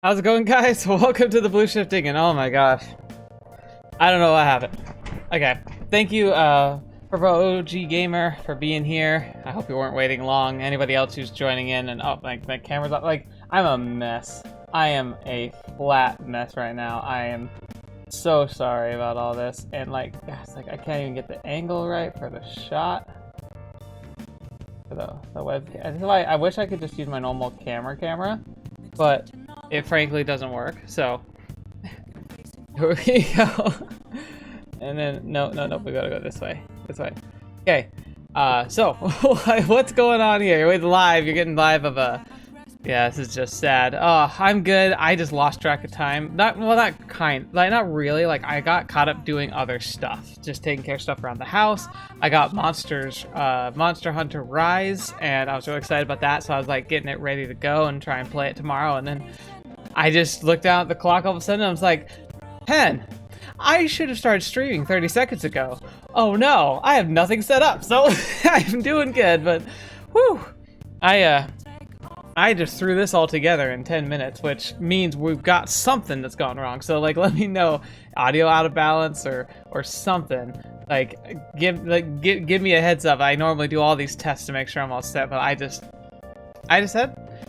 How's it going, guys? Welcome to the blue shifting, and oh my gosh, I don't know what happened. Okay, thank you for OG Gamer for being here. I hope you weren't waiting long. Anybody else who's joining in, and oh, my camera's up. Like, I'm a mess. I am a flat mess right now. I am so sorry about all this, and like, gosh, like I can't even get the angle right for the shot. For the webcam. That's why I wish I could just use my normal camera, but it frankly doesn't work. So here we go. And then no, we gotta go this way. Okay. So what's going on here? You're live. You're getting live of a. Yeah, this is just sad. Oh, I'm good. I just lost track of time. Not really. Like, I got caught up doing other stuff, just taking care of stuff around the house. I got Monster Hunter Rise, and I was really excited about that. So I was like getting it ready to go and try and play it tomorrow. And then I just looked down at the clock all of a sudden, and I was like, "Pen, I should have started streaming 30 seconds ago. Oh no, I have nothing set up." So I'm doing good, but whew, I just threw this all together in 10 minutes, which means we've got something that's gone wrong. So like, let me know, audio out of balance or something. Like, give me a heads up. I normally do all these tests to make sure I'm all set, but I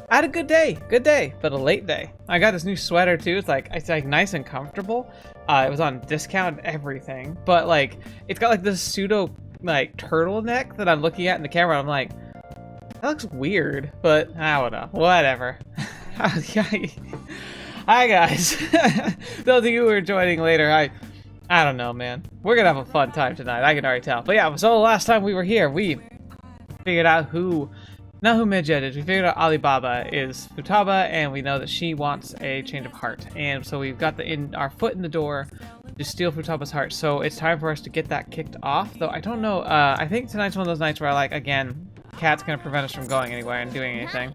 had a good day, but a late day. I got this new sweater too. It's like nice and comfortable. It was on discount and everything, but like, it's got like this pseudo like turtleneck that I'm looking at in the camera. And I'm like, that looks weird, but I don't know. Whatever. Hi guys. Those of you who are joining later, I don't know, man. We're gonna have a fun time tonight. I can already tell. But yeah, so the last time we were here, we figured out not who midgetted. We figured out Alibaba is Futaba, and we know that she wants a change of heart. And so we've got our foot in the door to steal Futaba's heart. So it's time for us to get that kicked off. Though I don't know. I think tonight's one of those nights where, like, again, Cat's gonna prevent us from going anywhere and doing anything.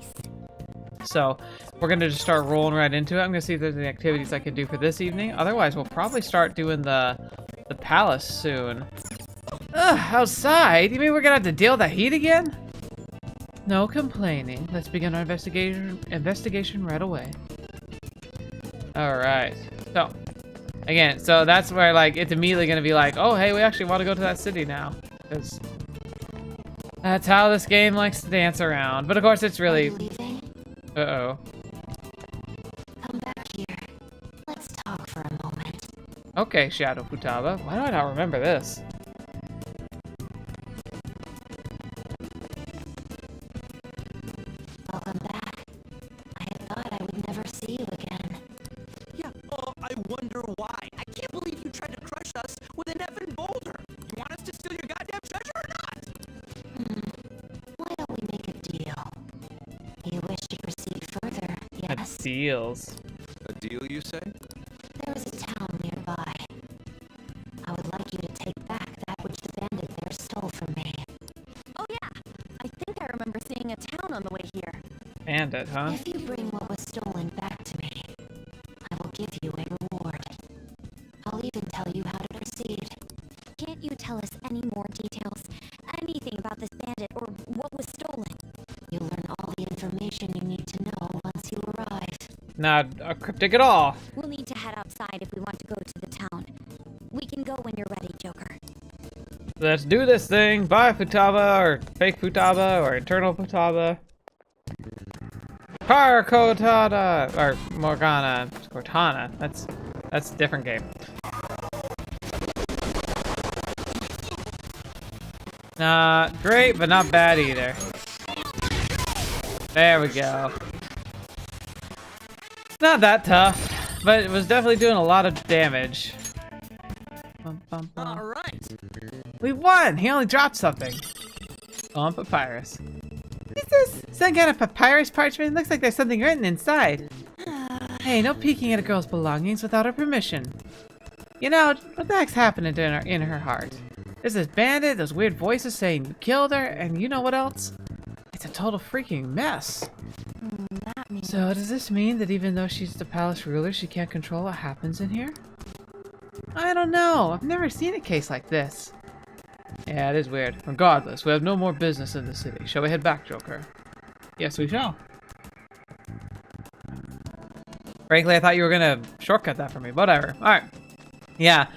So we're gonna just start rolling right into it. I'm gonna see if there's any activities I can do for this evening. Otherwise, we'll probably start doing the palace soon. Ugh, outside? You mean we're gonna have to deal with that heat again? No complaining. Let's begin our investigation right away. All right. So again, so that's where like it's immediately gonna be like, oh hey, we actually want to go to that city now, because that's how this game likes to dance around. But of course, it's really. Uh-oh. Come back here. Let's talk for a moment. Okay, Shadow Futaba. Why do I not remember this? Welcome back. I had thought I would never see you again. Yeah, I wonder why. I can't believe you tried to crush us with an effing boulder. You want us to steal your goddamn treasure or not? Why don't we make a deal? You wish to proceed further, yes? Deals. A deal, you say? There is a town nearby. I would like you to take back that which the bandit there stole from me. Oh yeah, I think I remember seeing a town on the way here. Bandit, huh? If you bring what was stolen back to me, I will give you a reward. I'll even tell you how to proceed. Can't you tell us any more details? Anything about this bandit or what was stolen? You'll learn all the information you need to know once you arrive. Not cryptic at all. We'll need to head outside if we want to go to the town. We can go when you're ready, Joker. Let's do this thing. Bye, Futaba, or fake Futaba, or eternal Futaba. Cortana, or Morgana, Cortana. That's a different game. Not great, but not bad either. There we go. Not that tough, but it was definitely doing a lot of damage. All right. We won! He only dropped something. On papyrus. Is this some kind of papyrus parchment? Looks like there's something written inside. Hey, no peeking at a girl's belongings without her permission. You know, what the heck's happening to her in her heart? There's this bandit, those weird voices saying you killed her, and you know what else? It's a total freaking mess. That means... So does this mean that even though she's the palace ruler, she can't control what happens in here? I don't know. I've never seen a case like this. Yeah, it is weird. Regardless, we have no more business in the city. Shall we head back, Joker? Yes, we shall. Frankly, I thought you were gonna shortcut that for me. Whatever. All right. Yeah.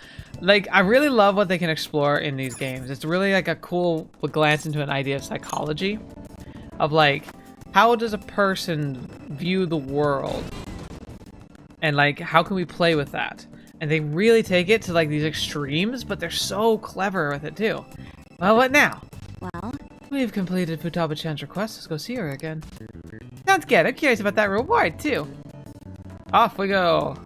Like, I really love what they can explore in these games. It's really like a cool glance into an idea of psychology. Of like, how does a person view the world? And like, how can we play with that? And they really take it to like these extremes, but they're so clever with it too. Well, what now? Well, We've completed Futaba-chan's request. Let's go see her again. Sounds good. I'm curious about that reward too. Off we go.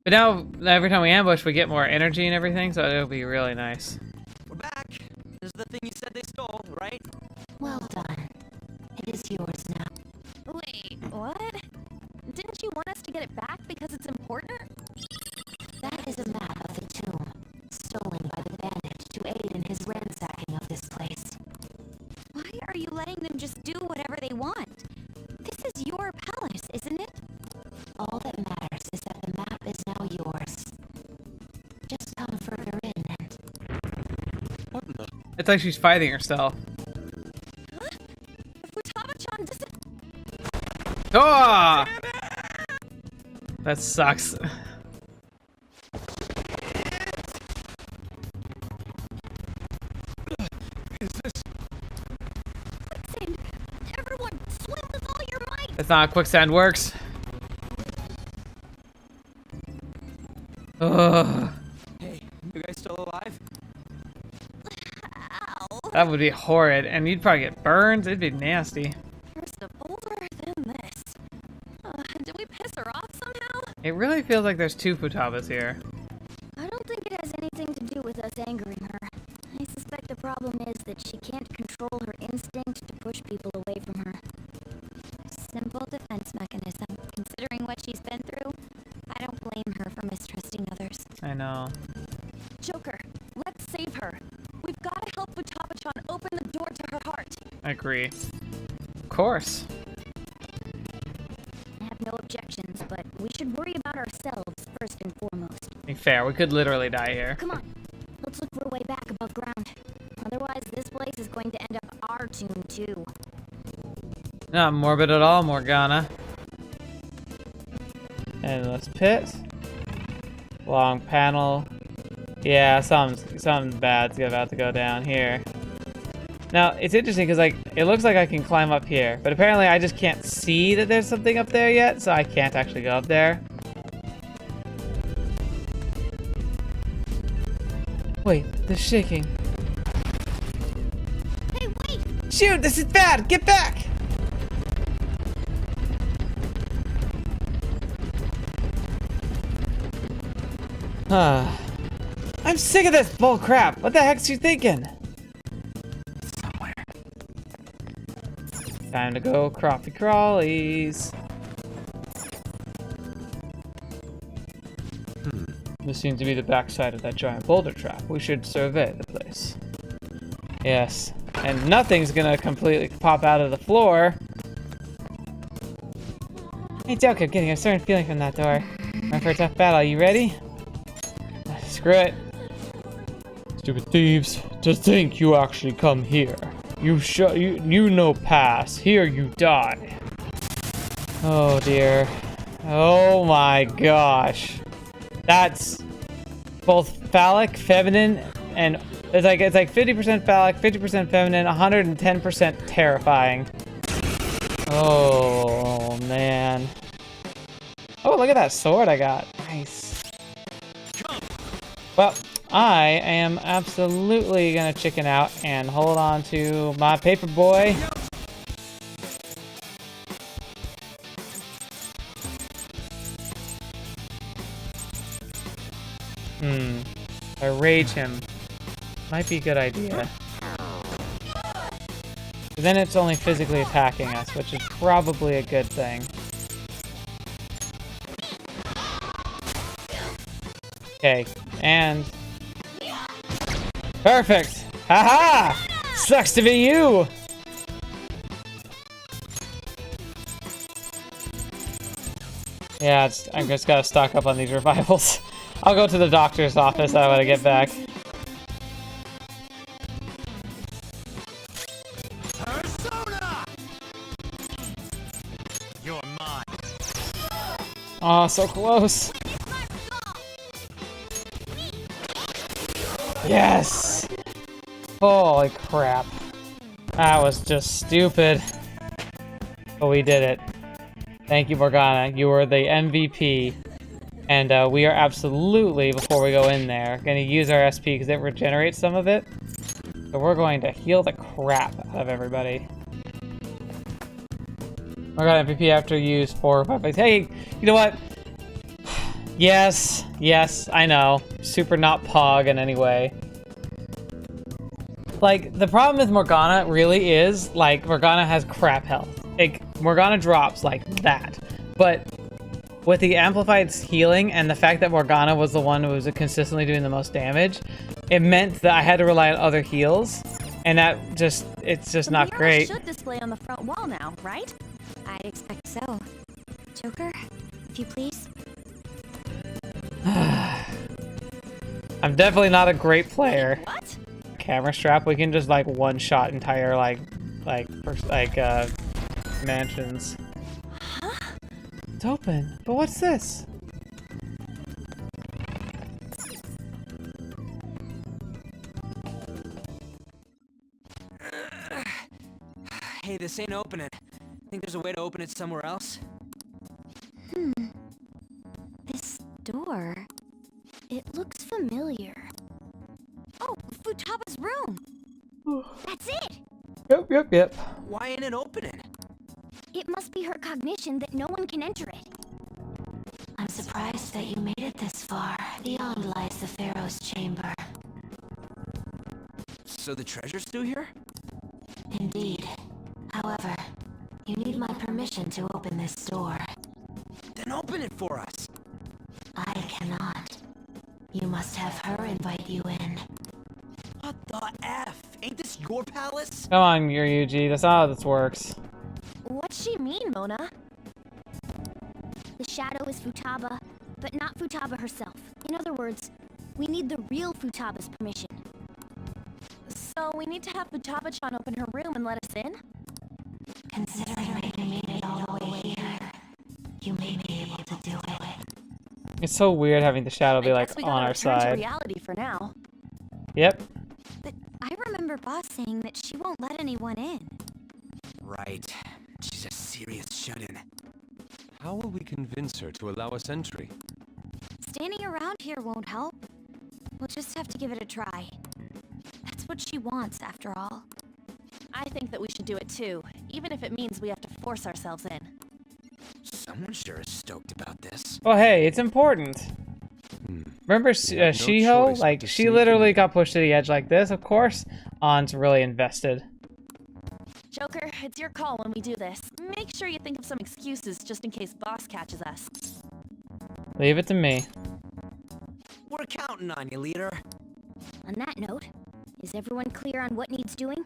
But now, every time we ambush, we get more energy and everything, so it'll be really nice. We're back. This is the thing you said they stole, right? Well done. It is yours now. wait, what? Didn't you want us to get it back because it's important? That is a map of the tomb, stolen by the bandit to aid in his ransacking of this place. Why are you letting them just do whatever they want? This is your palace, isn't it? All that matters is that the map is now yours. Just come further in and... What in the... It's like she's fighting herself. Futaba-chan doesn't... Oh! That sucks. Is this... Quicksand! Everyone, swim with all your might! That's not how quicksand works. Ugh. Hey, you guys still alive? Ow! That would be horrid, and you'd probably get burned. It'd be nasty. First a boulder, then this. Did we piss her off somehow? It really feels like there's two Futabas here. I don't think it has anything to do with us angering her. I suspect the problem is that she can't control her instinct to push people away from her. Simple defense mechanism. Considering what she's been through, I don't blame her for mistrusting others. I know. Joker, let's save her. We've got to help Futaba-chan open the door to her heart. I agree. Of course. I have no objections, but we should worry about ourselves first and foremost. Be fair, we could literally die here. Come on, let's look for a way back above ground. Otherwise, this place is going to end up our tomb too. Not morbid at all, Morgana. Endless pit. Long panel. Yeah, something bad's about to go down here. Now, it's interesting because like it looks like I can climb up here, but apparently I just can't see that there's something up there yet, so I can't actually go up there. Wait, they're shaking. Hey, wait! Shoot, this is bad! Get back! I'm sick of this bull crap. What the heck's you thinking? Somewhere. Time to go crappy crawlies. This seems to be the backside of that giant boulder trap. We should survey the place. Yes, and nothing's gonna completely pop out of the floor. Hey, Joker, I'm getting a certain feeling from that door. Ready for a tough battle? You ready? Screw it. Stupid thieves. To think you actually come here. You know pass. Here you die. Oh dear. Oh my gosh. That's both phallic, feminine, and it's like 50% phallic, 50% feminine, 110% terrifying. Oh man. Oh, look at that sword I got. Nice. Well, I am absolutely gonna chicken out and hold on to my paper boy. If I rage him, might be a good idea. But then it's only physically attacking us, which is probably a good thing. Okay, and... Perfect! Haha! Sucks to be you! Yeah, I just gotta stock up on these revivals. I'll go to the doctor's office when I get back. Persona! You're mine. Oh, so close. Yes! Holy crap. That was just stupid. But we did it. Thank you, Morgana. You were the MVP. And we are absolutely, before we go in there, going to use our SP because it regenerates some of it. So we're going to heal the crap out of everybody. Morgana MVP after use 4 or 5 plays. Hey, you know what? Yes, I know. Super not pog in any way. Like, the problem with Morgana really is, like, Morgana has crap health. Like, Morgana drops like that. But with the amplified healing and the fact that Morgana was the one who was consistently doing the most damage, it meant that I had to rely on other heals. And that just, it's just not great. Should display on the front wall now, right? I'd expect so. Joker, if you please. I'm definitely not a great player. What? Camera strap, we can just like one-shot entire mansions. Huh? It's open, but what's this? Hey, this ain't opening. Think there's a way to open it somewhere else? This door. It looks familiar. Oh, Futaba's room. That's it! Yep. Why ain't it opening? It must be her cognition that no one can enter it. I'm surprised that you made it this far. Beyond lies the Pharaoh's chamber. So the treasure's still here? Indeed. However, you need my permission to open this door. Then open it for us. I cannot. You must have her invite you in. What the F? Ain't this your palace? Come on, Yuji, that's not how this works. What's she mean, Mona? The shadow is Futaba, but not Futaba herself. In other words, we need the real Futaba's permission. So we need to have Futaba-chan open her room and let us in? Considering that you made it all the way here, you may be able to do it. It's so weird having the shadow be I like guess we on gotta our return to side. reality for now. Yep. But I remember Boss saying that she won't let anyone in. Right. She's a serious shut-in. How will we convince her to allow us entry? Standing around here won't help. We'll just have to give it a try. That's what she wants, after all. I think that we should do it too, even if it means we have to force ourselves in. Someone sure is stoked about this. Well, hey, it's important. Remember We have no Shiho? choice Like, but to she sneak literally in. got pushed to the edge like this, of course. An's really invested. Joker, it's your call when we do this. Make sure you think of some excuses just in case Boss catches us. Leave it to me. We're counting on you, leader. On that note, is everyone clear on what needs doing?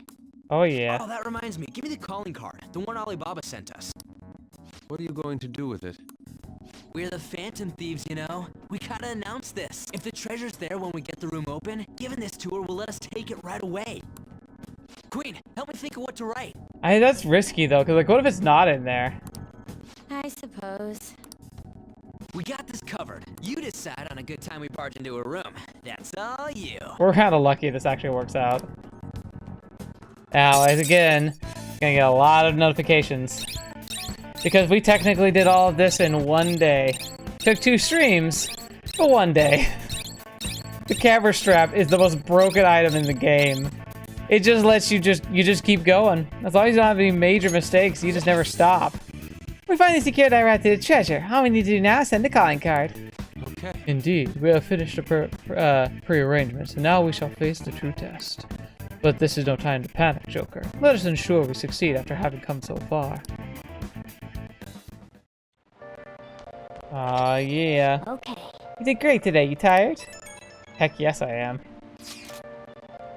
Oh, yeah. Oh, that reminds me. Give me the calling card. The one Alibaba sent us. What are you going to do with it? We're the Phantom Thieves, you know? We gotta announce this. If the treasure's there when we get the room open, giving this to her will let us take it right away. Queen, help me think of what to write. That's risky, though, because, like, what if it's not in there? I suppose. We got this covered. You decide on a good time we barge into a room. That's all you. We're kind of lucky this actually works out. Now, as again, gonna get a lot of notifications. Because we technically did all of this in one day. Took 2 streams, but 1 day. The camera strap is the most broken item in the game. It just lets you just keep going. As long as you don't have any major mistakes, you just never stop. We finally secured our right to the treasure. All we need to do now is send the calling card. Okay. Indeed, we have finished the pre-arrangement, and now we shall face the true test. But this is no time to panic, Joker. Let us ensure we succeed after having come so far. Aw, yeah. Okay. You did great today. You tired? Heck yes, I am.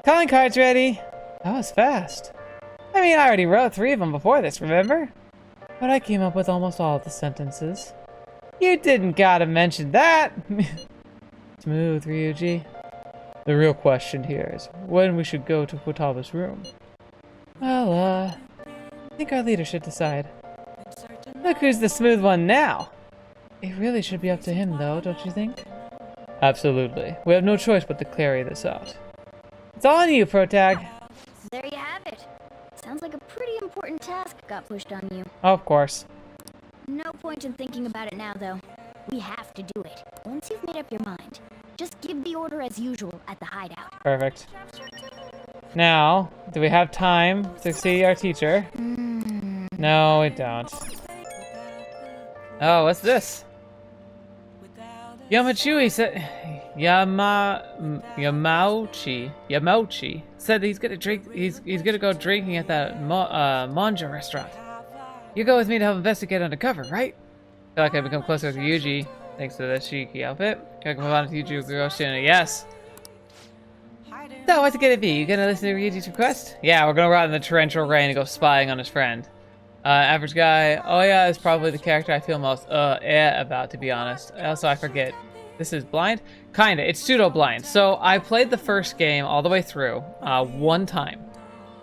Calling card's ready. That was fast. I mean, I already wrote 3 of them before this, remember? But I came up with almost all of the sentences. You didn't gotta mention that! Smooth, Ryuji. The real question here is when we should go to Futaba's room. Well, I think our leader should decide. Look who's the smooth one now! It really should be up to him, though, don't you think? Absolutely. We have no choice but to carry this out. It's on you, Protag. There you have it. Sounds like a pretty important task got pushed on you. Oh, of course. No point in thinking about it now, though. We have to do it. Once you've made up your mind, just give the order as usual at the hideout. Perfect. Now, do we have time to see our teacher? No, we don't. Oh, what's this? Yamauchi said Yamauchi said he's gonna drink. He's gonna go drinking at that manja restaurant. You go with me to help investigate undercover, right? I feel like I become closer with Yuji thanks to the cheeky outfit. Can I move on to Yuji Guroshin? Yes. So what's it gonna be? You gonna listen to Ryuji's request? Yeah, we're gonna ride in the torrential rain and go spying on his friend. Average guy. Oh yeah, is probably the character I feel most about, to be honest. Also, I forget. This is blind? Kinda. It's pseudo-blind. So I played the first game all the way through, one time.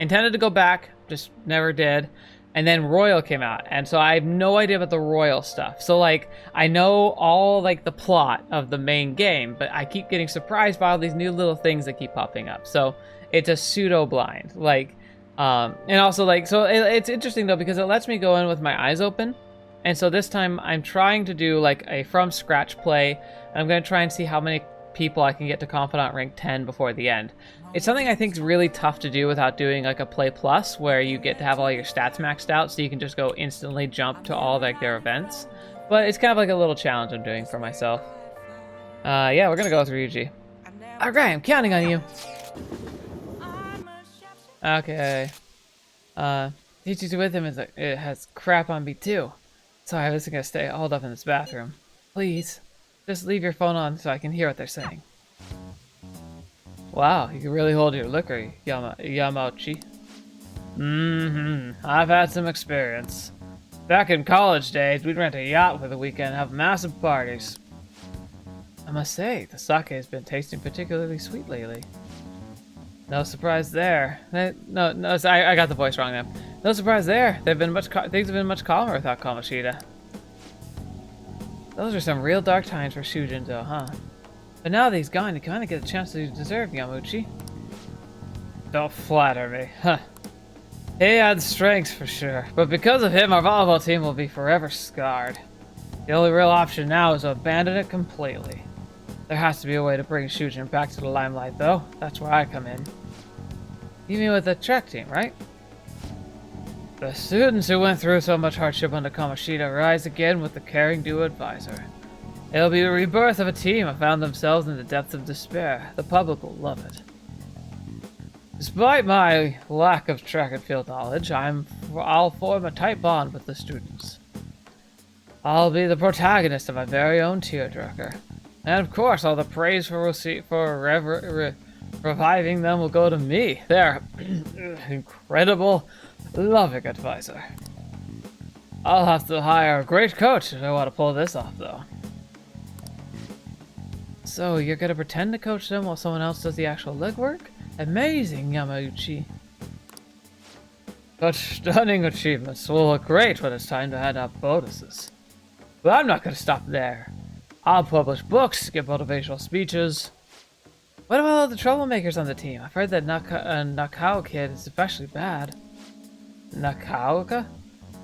Intended to go back, just never did. And then Royal came out, and so I have no idea about the Royal stuff. So like, I know all like the plot of the main game, but I keep getting surprised by all these new little things that keep popping up. So it's a pseudo-blind, like, and also like, so it's interesting though because it lets me go in with my eyes open. And so this time I'm trying to do like a from scratch play, and I'm gonna try and see how many people I can get to Confidant rank 10 before the end. It's something I think is really tough to do without doing like a play plus where you get to have all your stats maxed out so you can just go instantly jump to all like their events. But it's kind of like a little challenge I'm doing for myself. Yeah, we're gonna go with Ryuji. Alright, I'm counting on you. Okay. Ichi's with him is like, it has crap on me too. Sorry, I was gonna stay hold up in this bathroom. Please, just leave your phone on so I can hear what they're saying. Wow, you can really hold your liquor, Yamauchi. I've had some experience. Back in college days, we'd rent a yacht for the weekend and have massive parties. I must say, the sake has been tasting particularly sweet lately. No surprise there. I got the voice wrong there. No surprise there. Things have been much calmer without Kamoshida. Those are some real dark times for Shujinzo, huh? But now that he's gone, you kind of get a chance to deserve Yamauchi. Don't flatter me, huh? He had strengths for sure, but because of him, our volleyball team will be forever scarred. The only real option now is to abandon it completely. There has to be a way to bring Shujin back to the limelight, though. That's where I come in. You mean with the track team, right? The students who went through so much hardship under Kamoshida rise again with the caring new advisor. It'll be the rebirth of a team who found themselves in the depths of despair. The public will love it. Despite my lack of track and field knowledge, I'll form a tight bond with the students. I'll be the protagonist of my very own tearjerker. And of course, all the praise for reviving them will go to me, their incredible, loving advisor. I'll have to hire a great coach if I want to pull this off, though. So, you're gonna pretend to coach them while someone else does the actual legwork? Amazing, Yamauchi. Such stunning achievements will look great when it's time to hand out bonuses. But I'm not gonna stop there. I'll publish books, give motivational speeches. What about all the troublemakers on the team? I've heard that Nakao kid is especially bad. Nakaoka?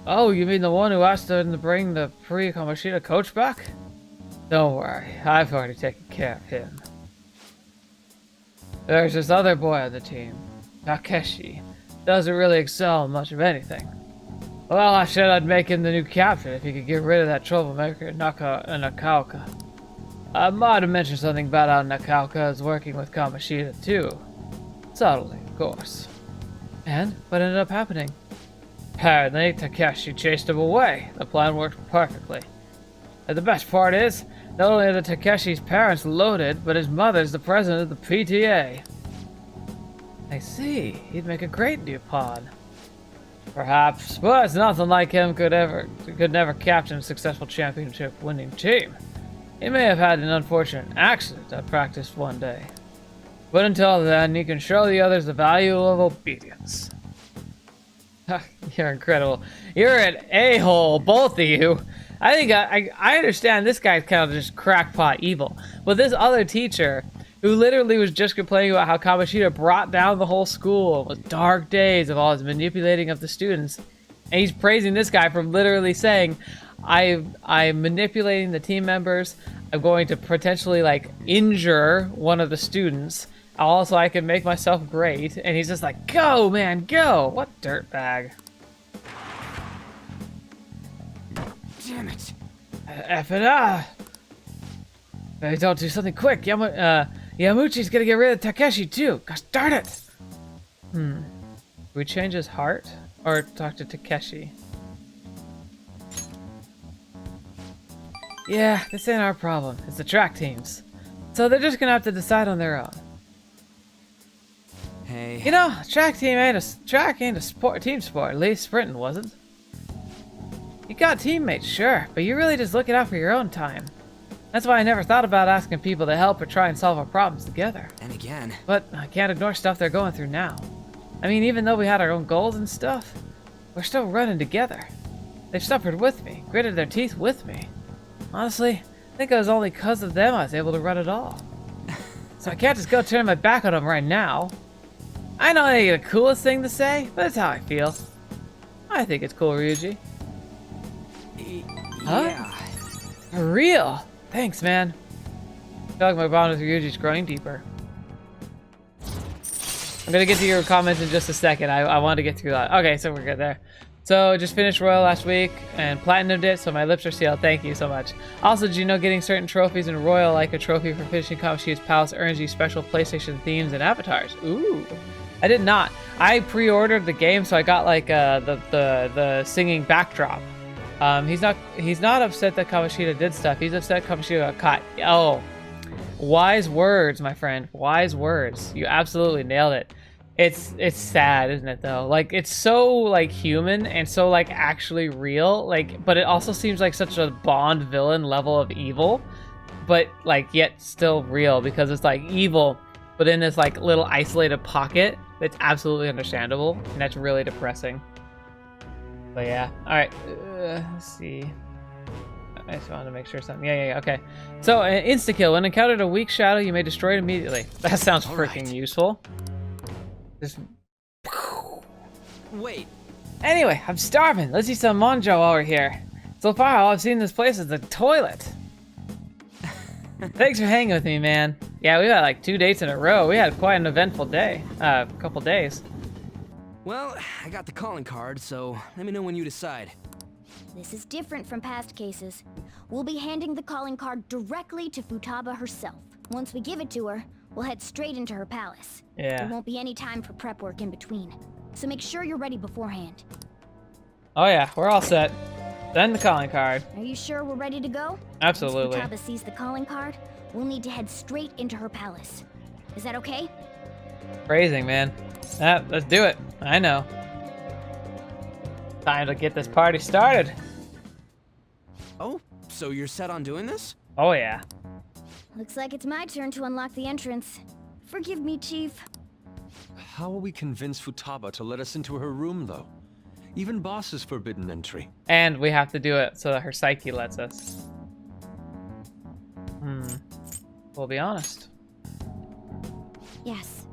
Oh, you mean the one who asked them to bring the pre-Kamoshida coach back? Don't worry, I've already taken care of him. There's this other boy on the team, Takeshi. Doesn't really excel in much of anything. Well, I said I'd make him the new captain if he could get rid of that troublemaker Nakaoka. I might have mentioned something about how Nakaoka is working with Kamoshida too. Subtly, of course. And what ended up happening? Apparently, Takeshi chased him away. The plan worked perfectly. And the best part is, not only are Takeshi's parents loaded, but his mother's the president of the PTA. I see. He'd make a great new pawn. Perhaps, but it's nothing like him could never captain a successful championship-winning team. He may have had an unfortunate accident at practice one day. But until then, he can show the others the value of obedience. You're incredible. You're an a-hole, both of you. I think I understand this guy's kind of just crackpot evil. But this other teacher, who literally was just complaining about how Kamoshida brought down the whole school with dark days of all his manipulating of the students, and he's praising this guy for literally saying, I'm manipulating the team members, I'm going to potentially like injure one of the students, also I can make myself great, and he's just like, go man, go! What dirtbag. Damn it. F it up! Don't do something quick, Yamuchi's gonna get rid of Takeshi too, gosh darn it! Do we change his heart, or talk to Takeshi? Yeah, this ain't our problem. It's the track teams. So they're just gonna have to decide on their own. Hey. You know, track ain't a team sport. At least sprinting wasn't. You got teammates, sure, but you're really just looking out for your own time. That's why I never thought about asking people to help or try and solve our problems together. And again. But I can't ignore stuff they're going through now. I mean, even though we had our own goals and stuff, we're still running together. They've suffered with me, gritted their teeth with me. Honestly, I think it was only because of them I was able to run it all. So I can't just go turn my back on them right now. I know it ain't the coolest thing to say, but that's how I feel. I think it's cool, Ryuji. Yeah. For real? Thanks, man. I feel like my bond with Ryuji's growing deeper. I'm gonna get to your comments in just a second. I want to get through that. Okay, so we're good there. So just finished Royal last week and platinumed it, so my lips are sealed. Thank you so much. Also, did you know getting certain trophies in Royal, like a trophy for finishing Kamoshida's Palace, earns you special PlayStation themes and avatars? Ooh, I did not. I pre-ordered the game, so I got like the singing backdrop. He's not upset that Kamoshida did stuff. He's upset Kamoshida got caught. Oh, wise words, my friend. Wise words. You absolutely nailed it. It's sad, isn't it though? Like, it's so like human and so like actually real, like, but it also seems like such a Bond villain level of evil, but like yet still real, because it's like evil but in this like little isolated pocket that's absolutely understandable, and that's really depressing. But yeah, all right, let's see. I just wanted to make sure something. Yeah, okay. So insta-kill. When encountered a weak shadow, you may destroy it immediately. That sounds freaking useful. Just... Wait. Anyway, I'm starving. Let's eat some manjo while we're here. So far, all I've seen in this place is the toilet. Thanks for hanging with me, man. Yeah, we had like 2 dates in a row. We had quite an eventful day. Couple days. Well, I got the calling card, so let me know when you decide. This is different from past cases. We'll be handing the calling card directly to Futaba herself. Once we give it to her, we'll head straight into her palace. Yeah. There won't be any time for prep work in between, so make sure you're ready beforehand. Oh yeah, we're all set. Then the calling card. Are you sure we're ready to go? Absolutely. Once Futaba sees the calling card, we'll need to head straight into her palace. Is that okay? Phrasing, man. Let's do it. I know. Time to get this party started. Oh, so you're set on doing this? Oh yeah. Looks like it's my turn to unlock the entrance. Forgive me, Chief. How will we convince Futaba to let us into her room, though? Even Boss is forbidden entry. And we have to do it so that her psyche lets us. We'll be honest. Yes,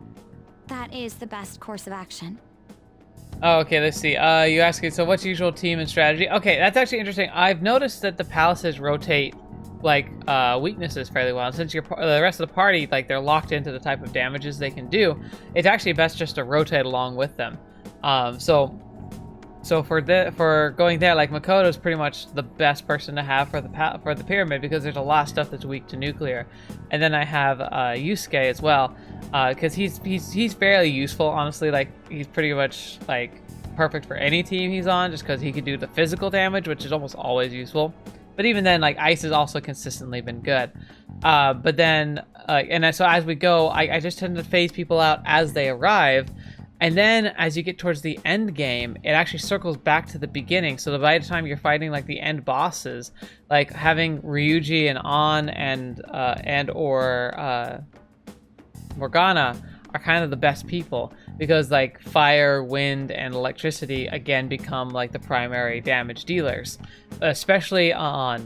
that is the best course of action. Oh, okay, let's see. You asking, so what's usual team and strategy? Okay, that's actually interesting. I've noticed that the palaces rotate, like, weaknesses fairly well. And since the rest of the party, like, they're locked into the type of damages they can do, it's actually best just to rotate along with them. So for going there, like, Makoto's pretty much the best person to have for the pyramid, because there's a lot of stuff that's weak to nuclear. And then I have Yusuke as well, because he's fairly useful, honestly. Like, he's pretty much like perfect for any team he's on, just because he can do the physical damage, which is almost always useful. But even then, like, Ice has also consistently been good. But then, so as we go, I just tend to phase people out as they arrive. And then as you get towards the end game, it actually circles back to the beginning. So that by the time you're fighting like the end bosses, like having Ryuji and An and or Morgana are kind of the best people because like fire, wind, and electricity again become like the primary damage dealers. Especially on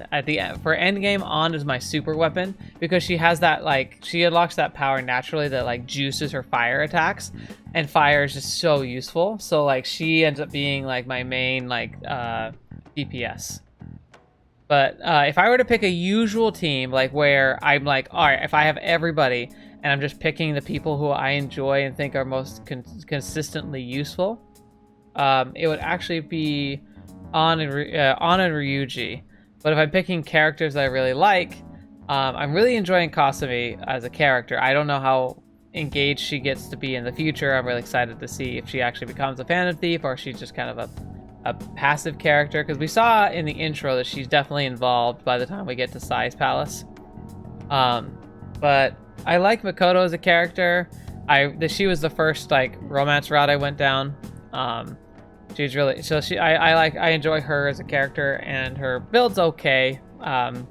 for endgame, on is my super weapon because she has that like she unlocks that power naturally that like juices her fire attacks, and fire is just so useful. So like she ends up being like my main like DPS. But if I were to pick a usual team, like where I'm like, all right, if I have everybody and I'm just picking the people who I enjoy and think are most consistently useful, it would actually be An and Ryuji. But if I'm picking characters that I really like, I'm really enjoying Kasumi as a character. I don't know how engaged she gets to be in the future. I'm really excited to see if she actually becomes a Phantom Thief or she's just kind of a passive character, because we saw in the intro that she's definitely involved by the time we get to Sai's Palace. But I like Makoto as a character. She was the first like romance route I went down. She's really I enjoy her as a character, and her build's okay. And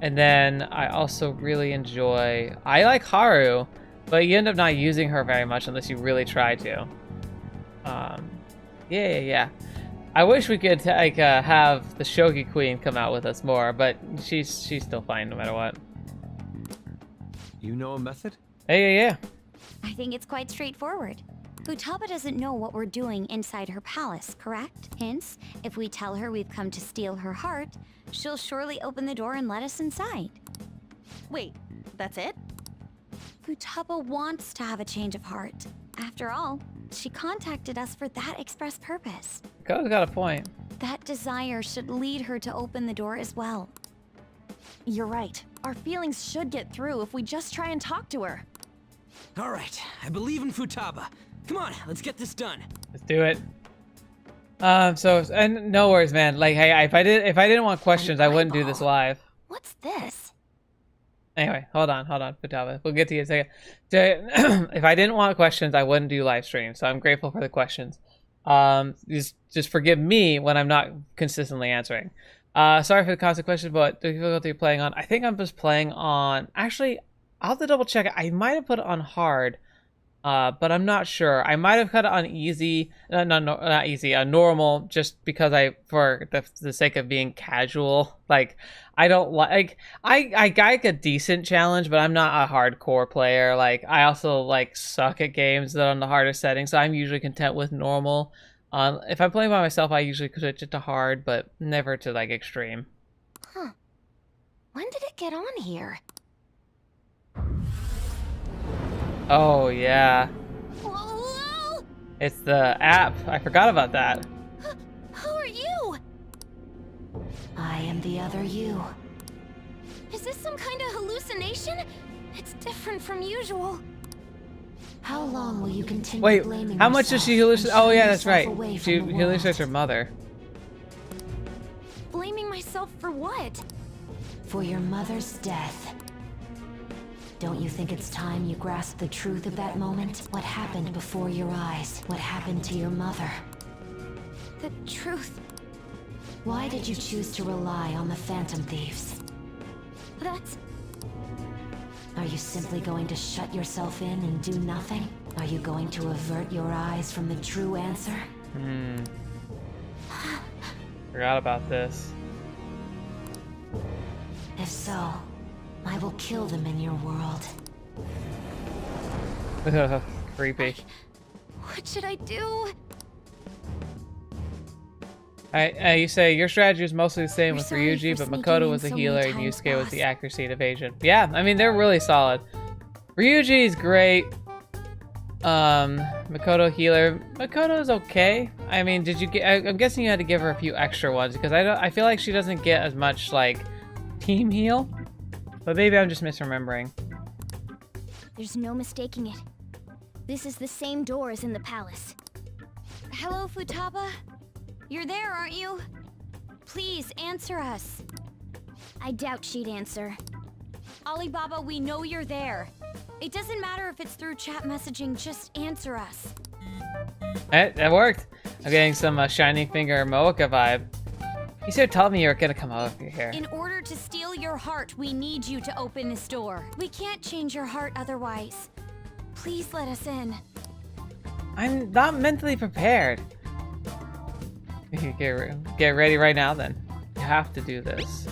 then I also really I like Haru, but you end up not using her very much unless you really try to. Yeah. I wish we could like have the Shogi Queen come out with us more, but she's still fine no matter what. You know a method? Yeah. I think it's quite straightforward. Futaba doesn't know what we're doing inside her palace, correct? Hence, if we tell her we've come to steal her heart, she'll surely open the door and let us inside. Wait, that's it? Futaba wants to have a change of heart. After all, she contacted us for that express purpose. Makoto's got a point. That desire should lead her to open the door as well. You're right. Our feelings should get through if we just try and talk to her. All right, I believe in Futaba. Come on, let's get this done. Let's do it. And no worries, man. Like, hey, if I didn't want questions, I wouldn't do this live. What's this? Anyway, hold on, Futaba. We'll get to you in a second. If I didn't want questions, I wouldn't do live streams. So I'm grateful for the questions. Just forgive me when I'm not consistently answering. Sorry for the constant questions, but the difficulty you're playing on. I think I'm just playing on. Actually, I'll have to double check it. I might have put it on hard, but I'm not sure. I might have cut it on easy. No, not easy. Normal, just because for the sake of being casual. Like, I don't like. I like a decent challenge, but I'm not a hardcore player. Like, I also like suck at games that are on the hardest setting, so I'm usually content with normal. If I'm playing by myself, I usually switch it to hard, but never to like extreme. Huh. When did it get on here? Oh yeah. Whoa! It's the app. I forgot about that. Who are you? I am the other you. Is this some kind of hallucination? It's different from usual. How long will you continue Wait, blaming how much does she hallucinate? yourself Oh and yeah, shun that's right. yourself away She from the world? hallucinates her mother. Blaming myself for what? For your mother's death. Don't you think it's time you grasp the truth of that moment? What happened before your eyes? What happened to your mother? The truth. Why did you choose to rely on the Phantom Thieves? That's... Are you simply going to shut yourself in and do nothing? Are you going to avert your eyes from the true answer? Forgot about this. If so, I will kill them in your world. Creepy. What should I do? You say your strategy is mostly the same We're with sorry Ryuji, for but sneaking Makoto in was the so many healer and times, Yusuke was boss. the accuracy and evasion. Yeah, I mean, they're really solid. Ryuji's great. Makoto healer. Makoto's okay. I mean, did you get? I'm guessing you had to give her a few extra ones because I feel like she doesn't get as much like team heal. But maybe I'm just misremembering. There's no mistaking it. This is the same door as in the palace. Hello, Futaba? You're there, aren't you? Please, answer us. I doubt she'd answer. Alibaba, we know you're there. It doesn't matter if it's through chat messaging, just answer us. That worked. I'm getting some Shining Finger Moeka vibe. You should tell me you were gonna come over here. In order to steal your heart, we need you to open this door. We can't change your heart otherwise. Please let us in. I'm not mentally prepared. Get ready right now then. You have to do this.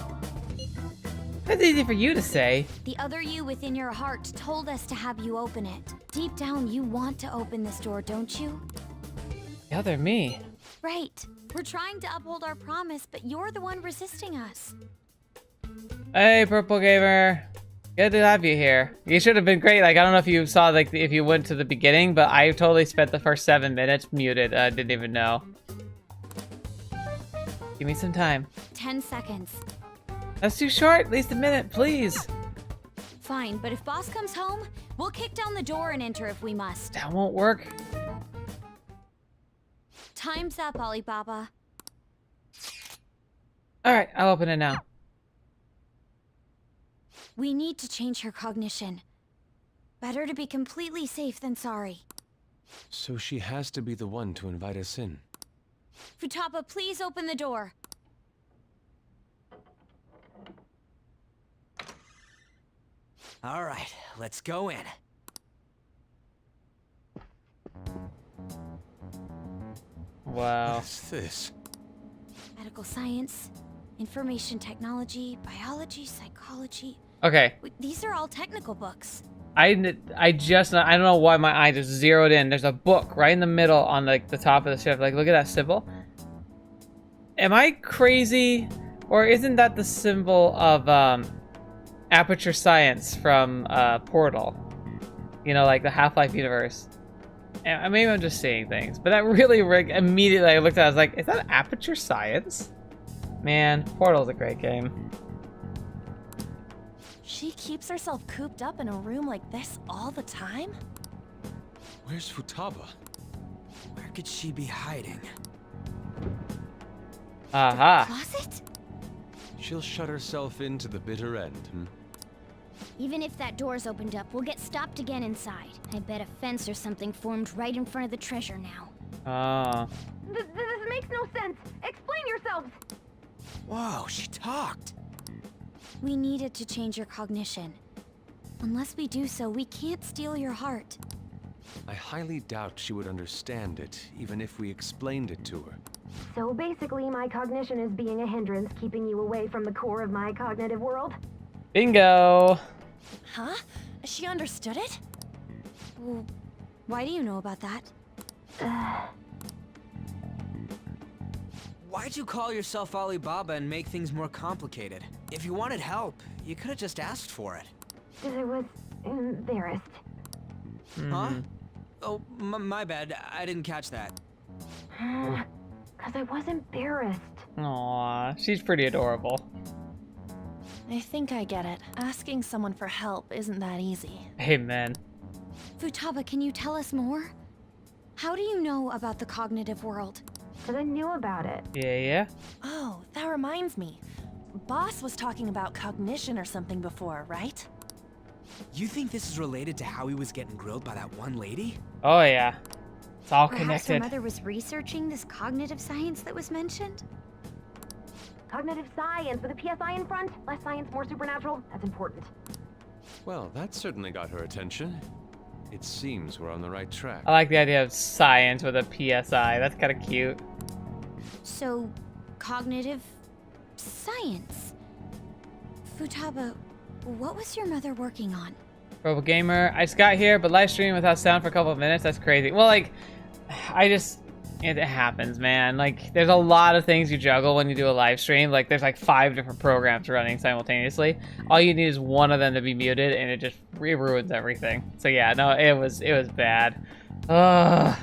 That's easy for you to say. The other you within your heart told us to have you open it. Deep down, you want to open this door, don't you? The other me. Right. We're trying to uphold our promise, but you're the one resisting us. Hey, Purple Gamer. Good to have you here. You should have been great. Like, I don't know if you saw, like, if you went to the beginning, but I totally spent the first 7 minutes muted. I didn't even know. Give me some time. 10 seconds. That's too short. At least a minute, please. Fine, but if boss comes home, we'll kick down the door and enter if we must. That won't work. Time's up, Alibaba. All right, I'll open it now. We need to change her cognition. Better to be completely safe than sorry. So she has to be the one to invite us in. Futaba, please open the door. All right, let's go in. Wow. What's this? Medical science, information technology, biology, psychology. Okay. These are all technical books. I don't know why my eye just zeroed in. There's a book right in the middle on like the top of the shelf. Like, look at that symbol. Am I crazy? Or isn't that the symbol of Aperture Science from Portal? You know, like the Half-Life universe. And maybe I'm just seeing things, but that really immediately I looked at it, I was like, is that Aperture Science? Man, Portal's a great game. She keeps herself cooped up in a room like this all the time? Where's Futaba? Where could she be hiding? Aha. Closet? She'll shut herself into the bitter end, hmm? Even if that door's opened up, we'll get stopped again inside. I bet a fence or something formed right in front of the treasure now. Oh. This makes no sense. Explain yourselves. Whoa, she talked. We needed to change your cognition. Unless we do so, we can't steal your heart. I highly doubt she would understand it, even if we explained it to her. So basically, my cognition is being a hindrance, keeping you away from the core of my cognitive world? Bingo. Huh? She understood it? Well, why do you know about that? Why'd you call yourself Alibaba and make things more complicated? If you wanted help, you could have just asked for it. I was embarrassed. Huh? Oh, my bad. I didn't catch that. Because I was embarrassed. Aw, she's pretty adorable. I think I get it. Asking someone for help isn't that easy. Amen. Futaba, can you tell us more? How do you know about the cognitive world? Because I knew about it. Yeah. Oh, that reminds me. Boss was talking about cognition or something before, right? You think this is related to how he was getting grilled by that one lady? Oh yeah. It's all Perhaps her connected. mother was researching this cognitive science that was mentioned? Cognitive science with a PSI in front. Less science, more supernatural. That's important. Well, that certainly got her attention. It seems we're on the right track. I like the idea of science with a PSI. That's kind of cute. So, cognitive science. Futaba, what was your mother working on? Purple Gamer, I just got here, but live streaming without sound for a couple of minutes. That's crazy. Well, like, it happens, man. Like, there's a lot of things you juggle when you do a live stream. Like, there's like 5 different programs running simultaneously. All you need is one of them to be muted, and it just ruins everything. So yeah, no, it was bad. Ugh.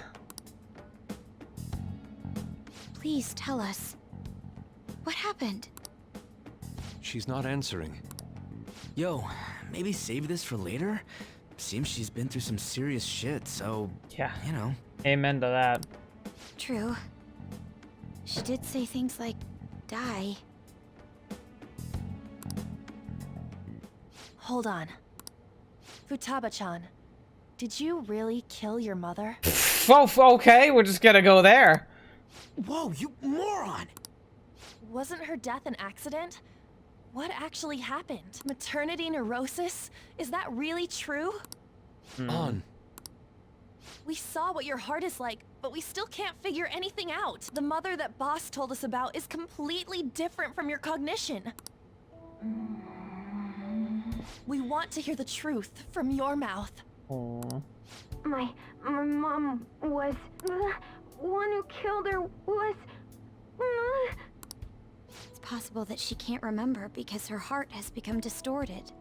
Please tell us. What happened? She's not answering. Yo, maybe save this for later? Seems she's been through some serious shit, so, Yeah. you know. Amen to that. True. She did say things like, die. Hold on. Futaba-chan, did you really kill your mother? Well, okay, we're just gonna go there. Whoa, you moron! Wasn't her death an accident? What actually happened? Maternity neurosis? Is that really true? On. We saw what your heart is like, but we still can't figure anything out. The mother that Boss told us about is completely different from your cognition. We want to hear the truth from your mouth. Aww. My mom was the one who killed her was. It's possible that she can't remember because her heart has become distorted.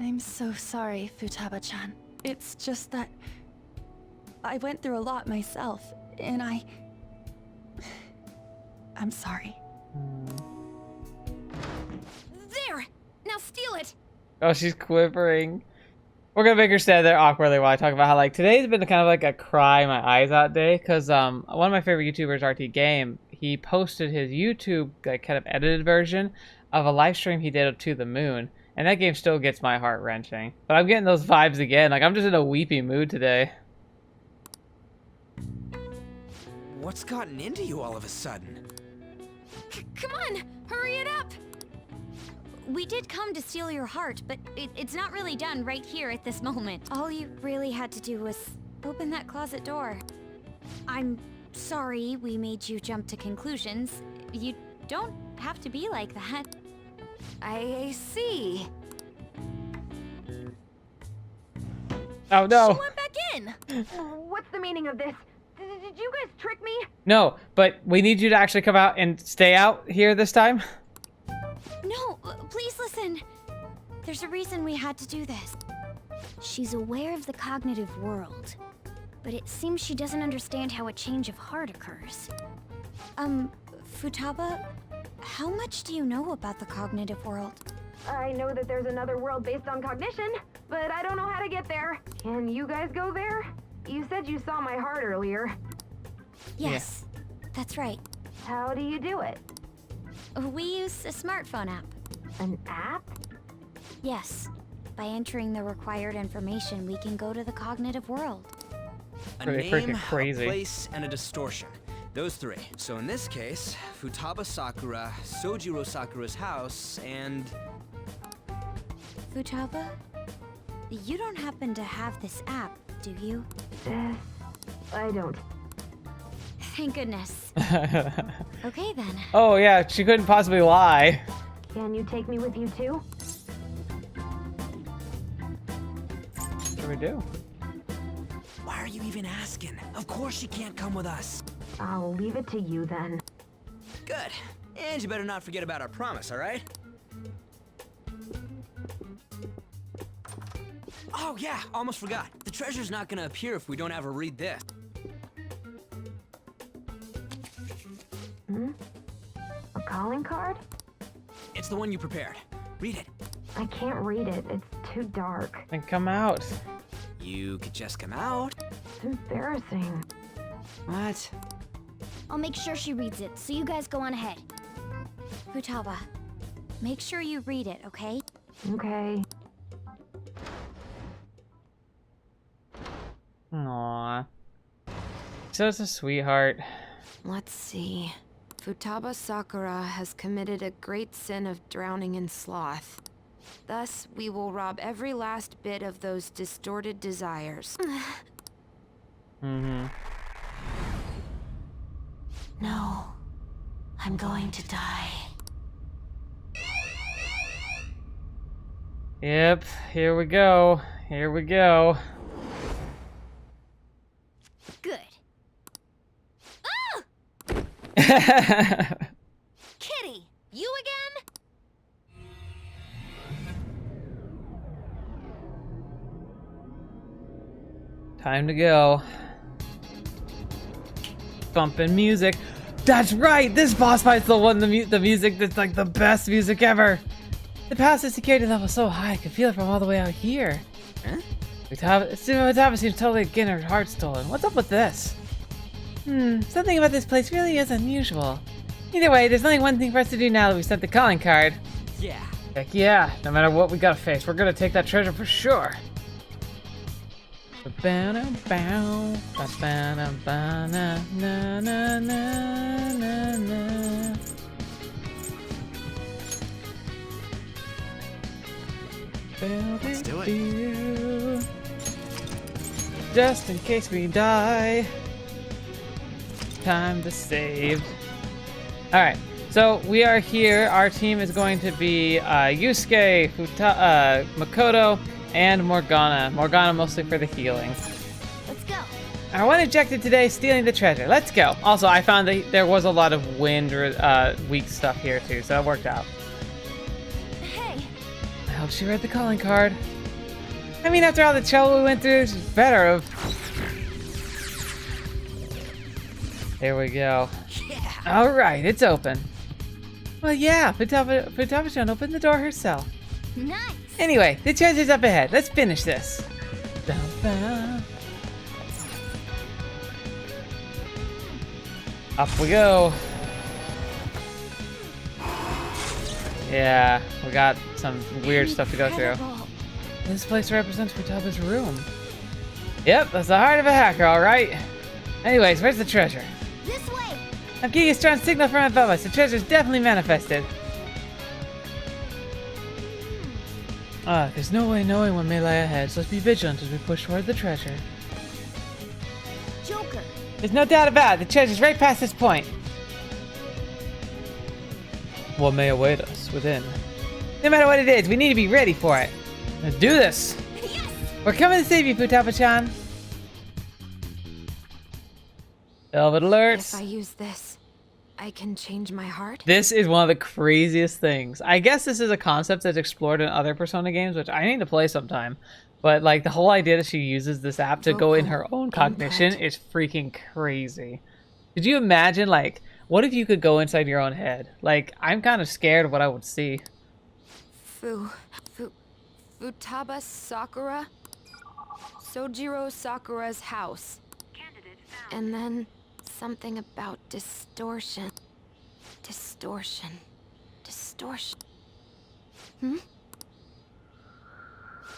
I'm so sorry, Futaba-chan. It's just that I went through a lot myself, and I'm sorry. There! Now steal it! Oh, she's quivering. We're gonna make her stand there awkwardly while I talk about how like today's been kind of like a cry my eyes out day, because one of my favorite YouTubers, RT Game, he posted his YouTube like kind of edited version of a live stream he did of To the Moon, and that game still gets my heart wrenching. But I'm getting those vibes again. Like I'm just in a weepy mood today. What's gotten into you all of a sudden? Come on! Hurry it up! We did come to steal your heart, but it's not really done right here at this moment. All you really had to do was open that closet door. I'm sorry we made you jump to conclusions. You don't have to be like that. I see. Oh no! She went back in! What's the meaning of this? Did you guys trick me? No, but we need you to actually come out and stay out here this time. No, please listen. There's a reason we had to do this. She's aware of the cognitive world, but it seems she doesn't understand how a change of heart occurs. Futaba, how much do you know about the cognitive world? I know that there's another world based on cognition, but I don't know how to get there. Can you guys go there? You said you saw my heart earlier. Yes, that's right. How do you do it? We use a smartphone app. An app? Yes. By entering the required information, we can go to the cognitive world. A Pretty name, freaking crazy. a place, and a distortion. Those three. So in this case, Futaba Sakura, Sojiro Sakura's house, and... Futaba, you don't happen to have this app, do you? I don't. Thank goodness. Okay then. Oh yeah, she couldn't possibly lie. Can you take me with you too? What do we do? Why are you even asking? Of course she can't come with us. I'll leave it to you then. Good. And you better not forget about our promise, alright? Oh yeah, almost forgot. The treasure's not gonna appear if we don't have her read this. A calling card? It's the one you prepared. Read it. I can't read it. It's too dark. Then come out. You could just come out. It's embarrassing. What? I'll make sure she reads it, so you guys go on ahead. Futaba, make sure you read it, okay? Okay. Aww. Such a sweetheart. Let's see. Futaba Sakura has committed a great sin of drowning in sloth. Thus, we will rob every last bit of those distorted desires. Mm-hmm. No. I'm going to die. Yep, here we go. Here we go. Good. Kitty, you again? Time to go. Bumping music. That's right! This boss fight's the one, the music that's like the best music ever! The passive security level so high, I can feel it from all the way out here. Huh? Futaba seems totally getting her heart stolen. What's up with this? Something about this place really is unusual. Either way, there's only one thing for us to do now that we sent the calling card. Yeah. Heck yeah, no matter what we gotta face, we're gonna take that treasure for sure. Let's do it. Just in case we die. Time to save. Alright, so we are here. Our team is going to be Yusuke, Makoto, and Morgana. Morgana mostly for the healing. Let's go. Our one ejected today, stealing the treasure. Let's go. Also, I found that there was a lot of wind weak stuff here too, so it worked out. Hey, I hope she read the calling card. I mean, after all the trouble we went through, it's better of. There we go. Yeah. All right, it's open. Well, yeah, Futaba-chan opened the door herself. Nice. Anyway, the treasure's up ahead. Let's finish this. Dun, dun. Up we go. Yeah, we got some weird stuff to go through. Incredible. This place represents Futaba's room. Yep, that's the heart of a hacker, all right. Anyways, where's the treasure? This way. I'm getting a strong signal from above us. The treasure's definitely manifested. There's no way knowing what may lie ahead, so let's be vigilant as we push toward the treasure. Joker. There's no doubt about it. The treasure's right past this point. What may await us within? No matter what it is, we need to be ready for it. Let's do this. Yes. We're coming to save you, Futaba-chan. Velvet alerts. If I use this, I can change my heart? This is one of the craziest things. I guess this is a concept that's explored in other Persona games, which I need to play sometime. But like the whole idea that she uses this app to go in her own cognition is freaking crazy. Could you imagine, like, what if you could go inside your own head? Like, I'm kind of scared of what I would see. Futaba Sakura? Sojiro Sakura's house. And then something about distortion. Distortion. Hmm?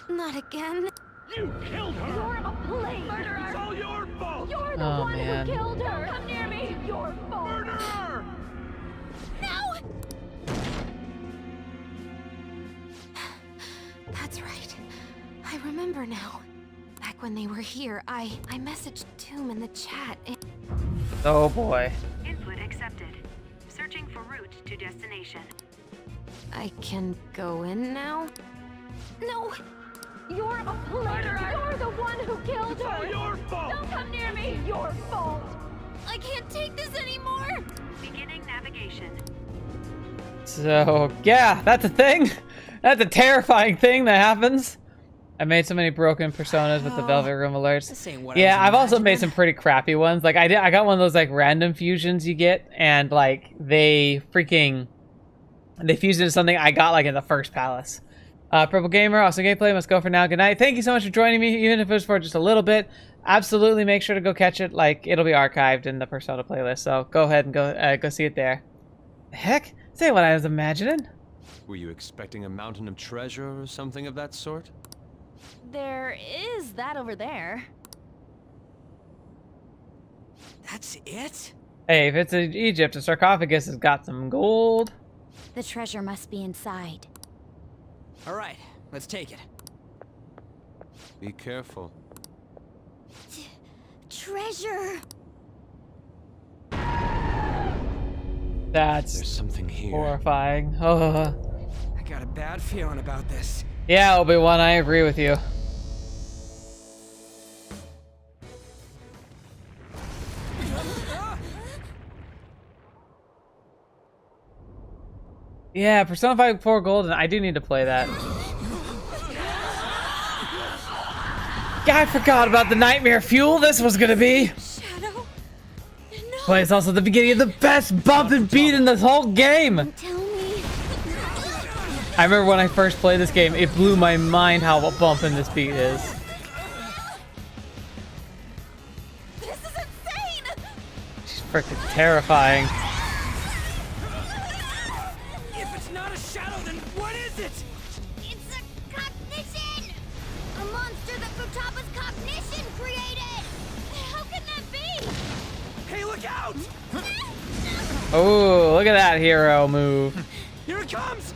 Not again. You killed her! You're a play murderer! It's all your fault! You're the Oh, one man. who killed her! Come near me! It's your fault! Murderer! No! That's right. I remember now. Back when they were here, I messaged Tomb in the chat. Oh boy. Input accepted. Searching for route to destination. I can go in now? No! You're a murderer! You're the one who killed It's all her! your fault! Don't come near me! It's your fault! I can't take this anymore. Beginning navigation. So, yeah, that's a thing. That's a terrifying thing that happens. I made so many broken personas with the Velvet Room alerts. This ain't what I Yeah, was I've also made imagining. some pretty crappy ones. Like I got one of those like random fusions you get, and like they fused into something I got like in the first palace. Purple Gamer, also gameplay must go for now. Good night. Thank you so much for joining me, even if it was for just a little bit. Absolutely, make sure to go catch it. Like it'll be archived in the Persona playlist, so go ahead and go see it there. Heck, say what I was imagining. Were you expecting a mountain of treasure or something of that sort? There is that over there. That's it? Hey, if it's in Egypt, a sarcophagus has got some gold. The treasure must be inside. All right, let's take it. Be careful. Treasure! That's There's something here. horrifying. Oh. I got a bad feeling about this. Yeah, Obi-Wan, I agree with you. Yeah, Persona 5 4 Golden, I do need to play that. Yeah, I forgot about the nightmare fuel this was gonna be. Shadow? No. But it's also the beginning of the best bump and beat in this whole game. Tell me. I remember when I first played this game, it blew my mind how bumping this beat is. This is insane. She's freaking terrifying. If it's not a shadow, then what is it? It's a cognition! A monster that Futaba's cognition created! How can that be? Hey, look out! Oh, look at that hero move. Here it comes!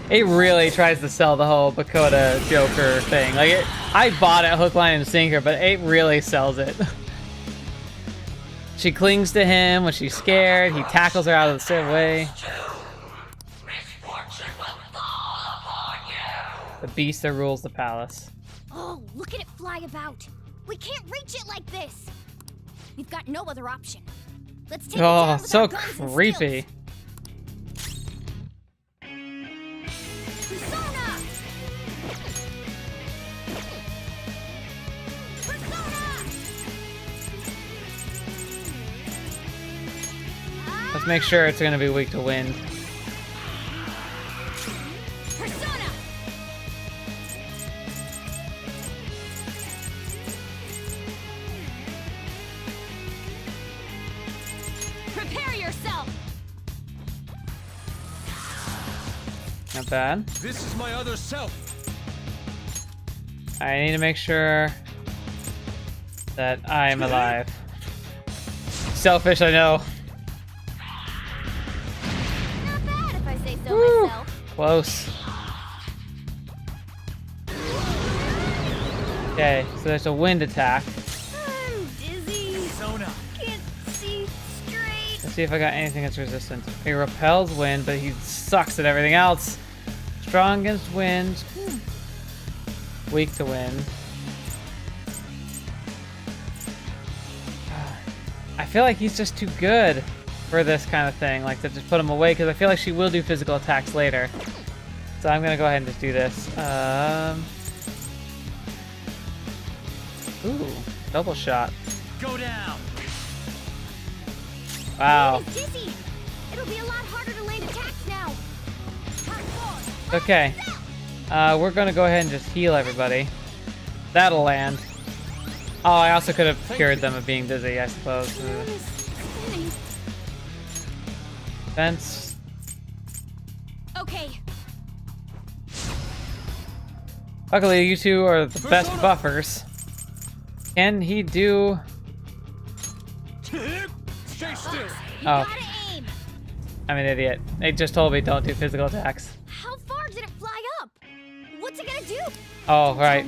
It really tries to sell the whole Bakota Joker thing. Like, I bought it hook, line, and sinker, but it really sells it. She clings to him when she's scared. He tackles her out of the way. The beast that rules the palace. Oh, look at it fly about. We can't reach it like this. We've got no other option. Let's take it down with so our guns and creepy. stilts. Persona! Persona! Let's make sure it's gonna be weak to wind. Persona! Prepare yourself! Not bad. This is my other self. I need to make sure that I'm alive. Selfish, I know. Not bad if I say so myself. Close. Okay, so there's a wind attack. I'm dizzy. Sona. Can't see straight. Let's see if I got anything that's resistant. He repels wind, but he sucks at everything else. Strong against wind. Weak to wind. I feel like he's just too good for this kind of thing, like to just put him away, because I feel like she will do physical attacks later. So I'm gonna go ahead and just do this. Ooh, double shot. Go down. Wow. It's dizzy. It'll be a lot harder to land attacks now. Okay. We're gonna go ahead and just heal everybody. That'll land. Oh, I also could have cured them of being dizzy, I suppose. Fence. Okay. Luckily, you two are the best buffers. Can he do... Stay still. You Oh. gotta aim. I'm an idiot. They just told me don't do physical attacks. How far did it fly up? What's it gonna do? Oh, right.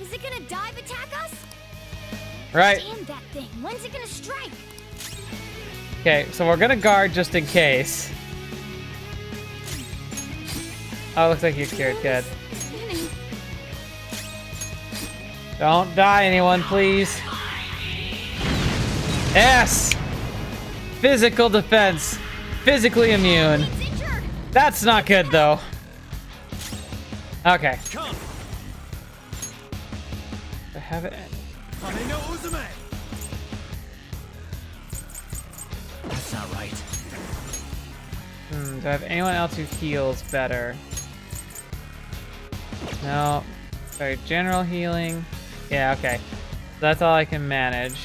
Is it gonna dive attack us? Right. Damn that thing. When's it gonna strike? Okay, so we're gonna guard just in case. Oh, looks like you cured. Good. Spinning. Don't die, anyone, please. Yes! Physical defense. Physically immune. It's injured. That's not good, though. Okay. Come. I have it. Kame no Uzume. That's not right. Do I have anyone else who heals better? No. Sorry, general healing. Yeah, okay. So that's all I can manage.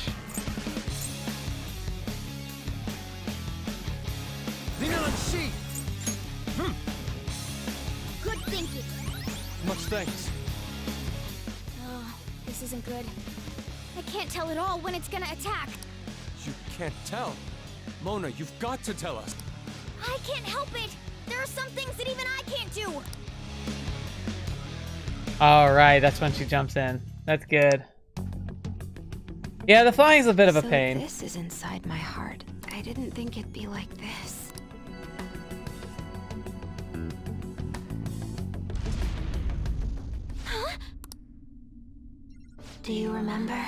Good thinking. Much thanks. Oh, this isn't good. I can't tell at all when it's gonna attack. You can't tell. Mona, you've got to tell us. I can't help it. There are some things that even I can't do. Alright, that's when she jumps in. That's good. Yeah, the flying's a bit of a So pain. this is inside my heart. I didn't think it'd be like this. Do you remember?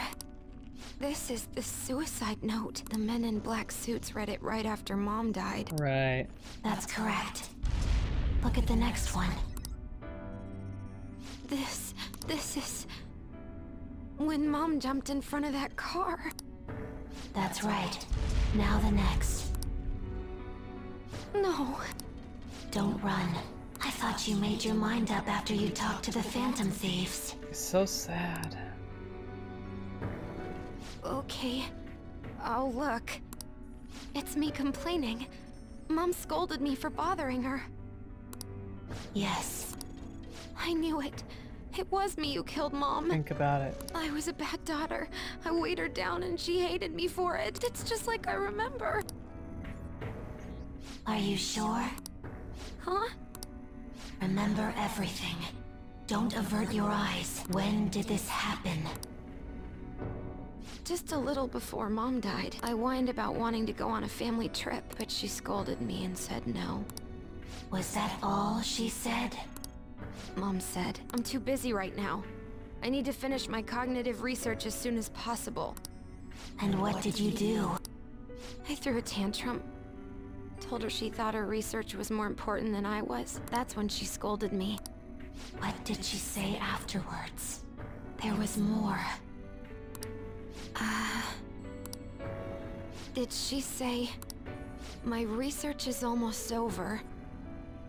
This is the suicide note. The men in black suits read it right after Mom died. Right. That's correct. Look at the next one. This is... when Mom jumped in front of that car. That's right. Now the next. No. Don't run. I thought you made your mind up after you talked to the Phantom Thieves. It's so sad. Okay. I'll look. It's me complaining. Mom scolded me for bothering her. Yes. I knew it. It was me who killed Mom. Think about it. I was a bad daughter. I weighed her down and she hated me for it. It's just like I remember. Are you sure? Huh? Remember everything. Don't avert your eyes. When did this happen? Just a little before Mom died. I whined about wanting to go on a family trip, but she scolded me and said no. Was that all she said? Mom said, I'm too busy right now. I need to finish my cognitive research as soon as possible. And what did you do? I threw a tantrum. Told her she thought her research was more important than I was. That's when she scolded me. What did she say afterwards? There was more. Did she say, my research is almost over.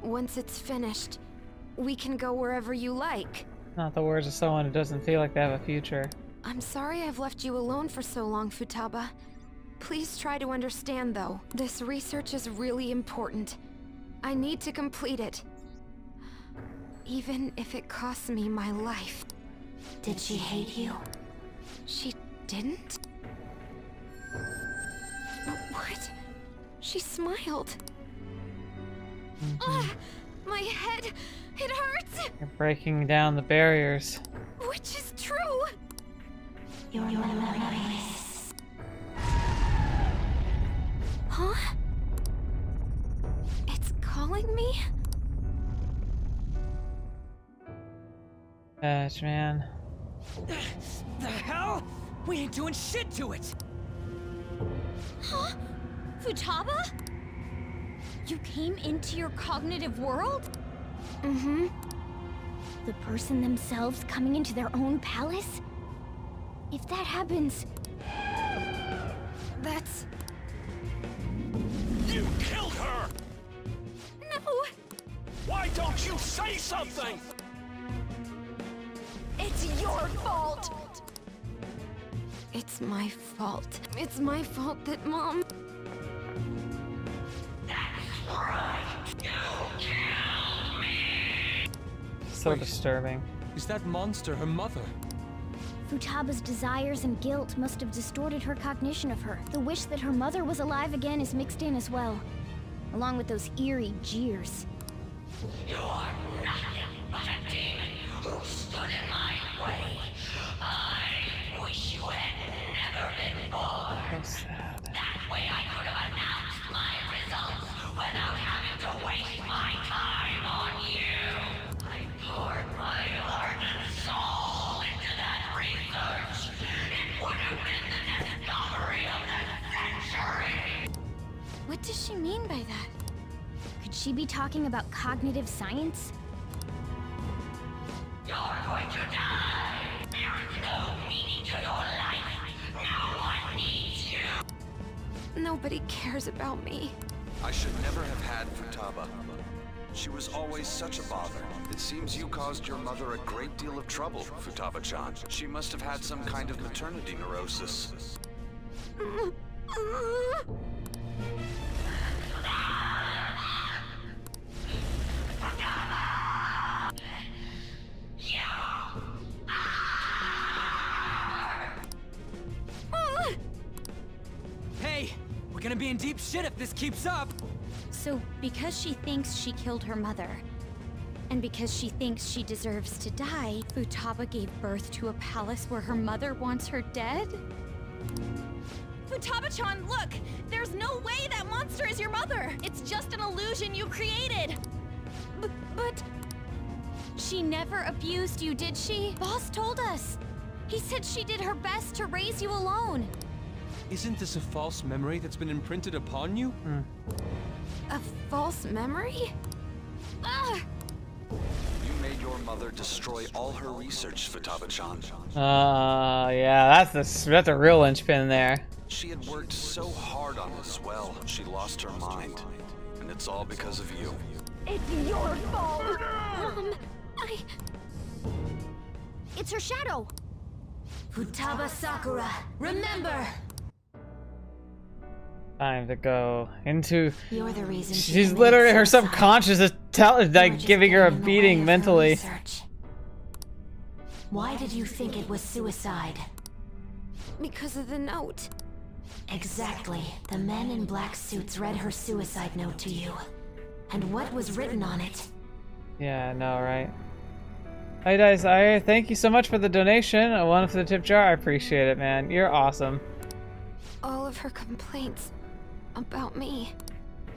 Once it's finished, we can go wherever you like. Not the words of someone who doesn't feel like they have a future. I'm sorry I've left you alone for so long, Futaba. Please try to understand, though. This research is really important. I need to complete it. Even if it costs me my life. Did she hate you? She didn't? What? She smiled. My head, it hurts! You're breaking down the barriers. Which is true! Your memories. Huh? It's calling me? Gosh, man. The hell? We ain't doing shit to it! Huh? Futaba? You came into your cognitive world? Mm-hmm. The person themselves coming into their own palace? If that happens... That's... You killed her! No! Why don't you say something? It's your fault! It's my fault. It's my fault that Mom... So disturbing. Is that monster her mother? Futaba's desires and guilt must have distorted her cognition of her. The wish that her mother was alive again is mixed in as well, along with those eerie jeers. You're nothing but a demon who stood in my way. I wish you had never been born. So sad. That way I could have announced my results without having to waste my time on you. I poured my heart and soul into that research. It would have been the discovery of the century. What does she mean by that? Could she be talking about cognitive science? You're going to die. There is no meaning to your life. No one needs you. Nobody cares about me. I should never have had Futaba. She was always such a bother. It seems you caused your mother a great deal of trouble, Futaba-chan. She must have had some kind of maternity neurosis. Hey, we're gonna be in deep shit if this keeps up! So, because she thinks she killed her mother, and because she thinks she deserves to die, Futaba gave birth to a palace where her mother wants her dead? Futaba-chan, look! There's no way that monster is your mother! It's just an illusion you created! But... She never abused you, did she? Boss told us! He said she did her best to raise you alone! Isn't this a false memory that's been imprinted upon you? A false memory? Ugh! You made your mother destroy all her research, Futaba-chan. Yeah, that's a real linchpin there. She had worked so hard on this well, she lost her mind. And it's all because of you. It's your fault! It's her shadow! Futaba Sakura, remember! Time to go into. You're the reason She's literally, her subconscious is giving her a beating mentally. Why did you think it was suicide? Because of the note. Exactly. The men in black suits read her suicide note to you. And what was written on it? Yeah, no, right? Hi guys, I thank you so much for the donation. One for the tip jar. I appreciate it, man. You're awesome. All of her complaints about me.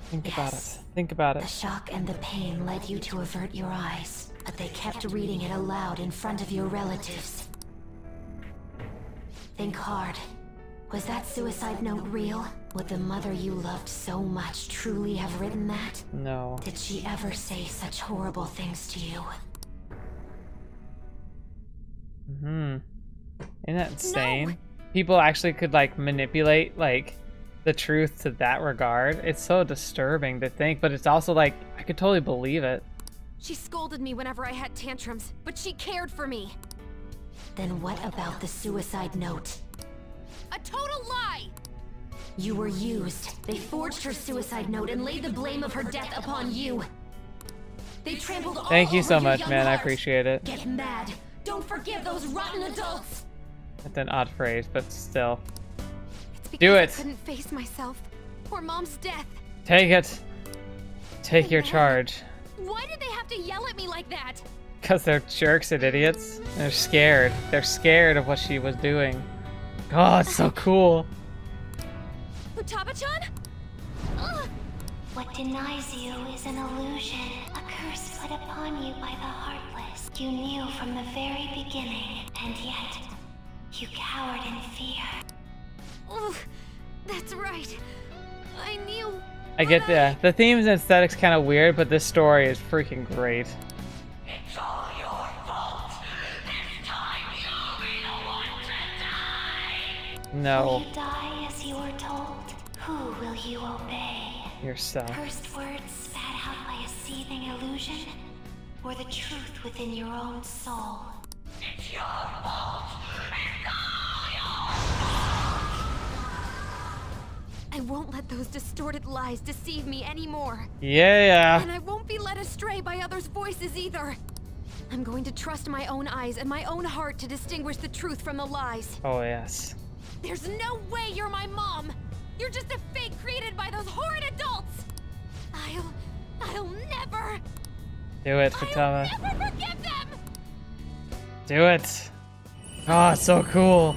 Think about it. Think about The it. shock and the pain led you to avert your eyes, but they kept reading it aloud in front of your relatives. Think hard. Was that suicide note real? Would the mother you loved so much truly have written that? No. Did she ever say such horrible things to you? Isn't that insane? No. People actually could like manipulate like the truth to that regard. It's so disturbing to think, but it's also like I could totally believe it. She scolded me whenever I had tantrums, but she cared for me. Then what about the suicide note? A total lie! You were used. They forged her suicide note and laid the blame of her death upon you. They trampled all Thank you over so your much, young man. I heart. appreciate it. Get mad. Don't forgive those rotten adults. That's an odd phrase, but still. It's because Do I it. couldn't face myself or Mom's death. Take it. Take your charge. Why did they have to yell at me like that? Because they're jerks and idiots. They're scared. They're scared of what she was doing. Oh, it's so cool. Futaba-chan? What denies you is an illusion, a curse put upon you by the heartless. You knew from the very beginning, and yet you cowered in fear. Oh, that's right. I knew. I get the themes and aesthetics kind of weird, but this story is freaking great. It's all your fault. This time you'll be the one to die. No. Will you die as you were told? Who will you obey? Yourself. Cursed words spat out by a seething illusion, or the truth within your own soul? It's your fault. I won't let those distorted lies deceive me anymore. Yeah. And I won't be led astray by others' voices either. I'm going to trust my own eyes and my own heart to distinguish the truth from the lies. Oh, yes. There's no way you're my mom! You're just a fake created by those horrid adults! I'll never... Do it, Futaba. I'll never forgive them! Do it. Oh, it's so cool.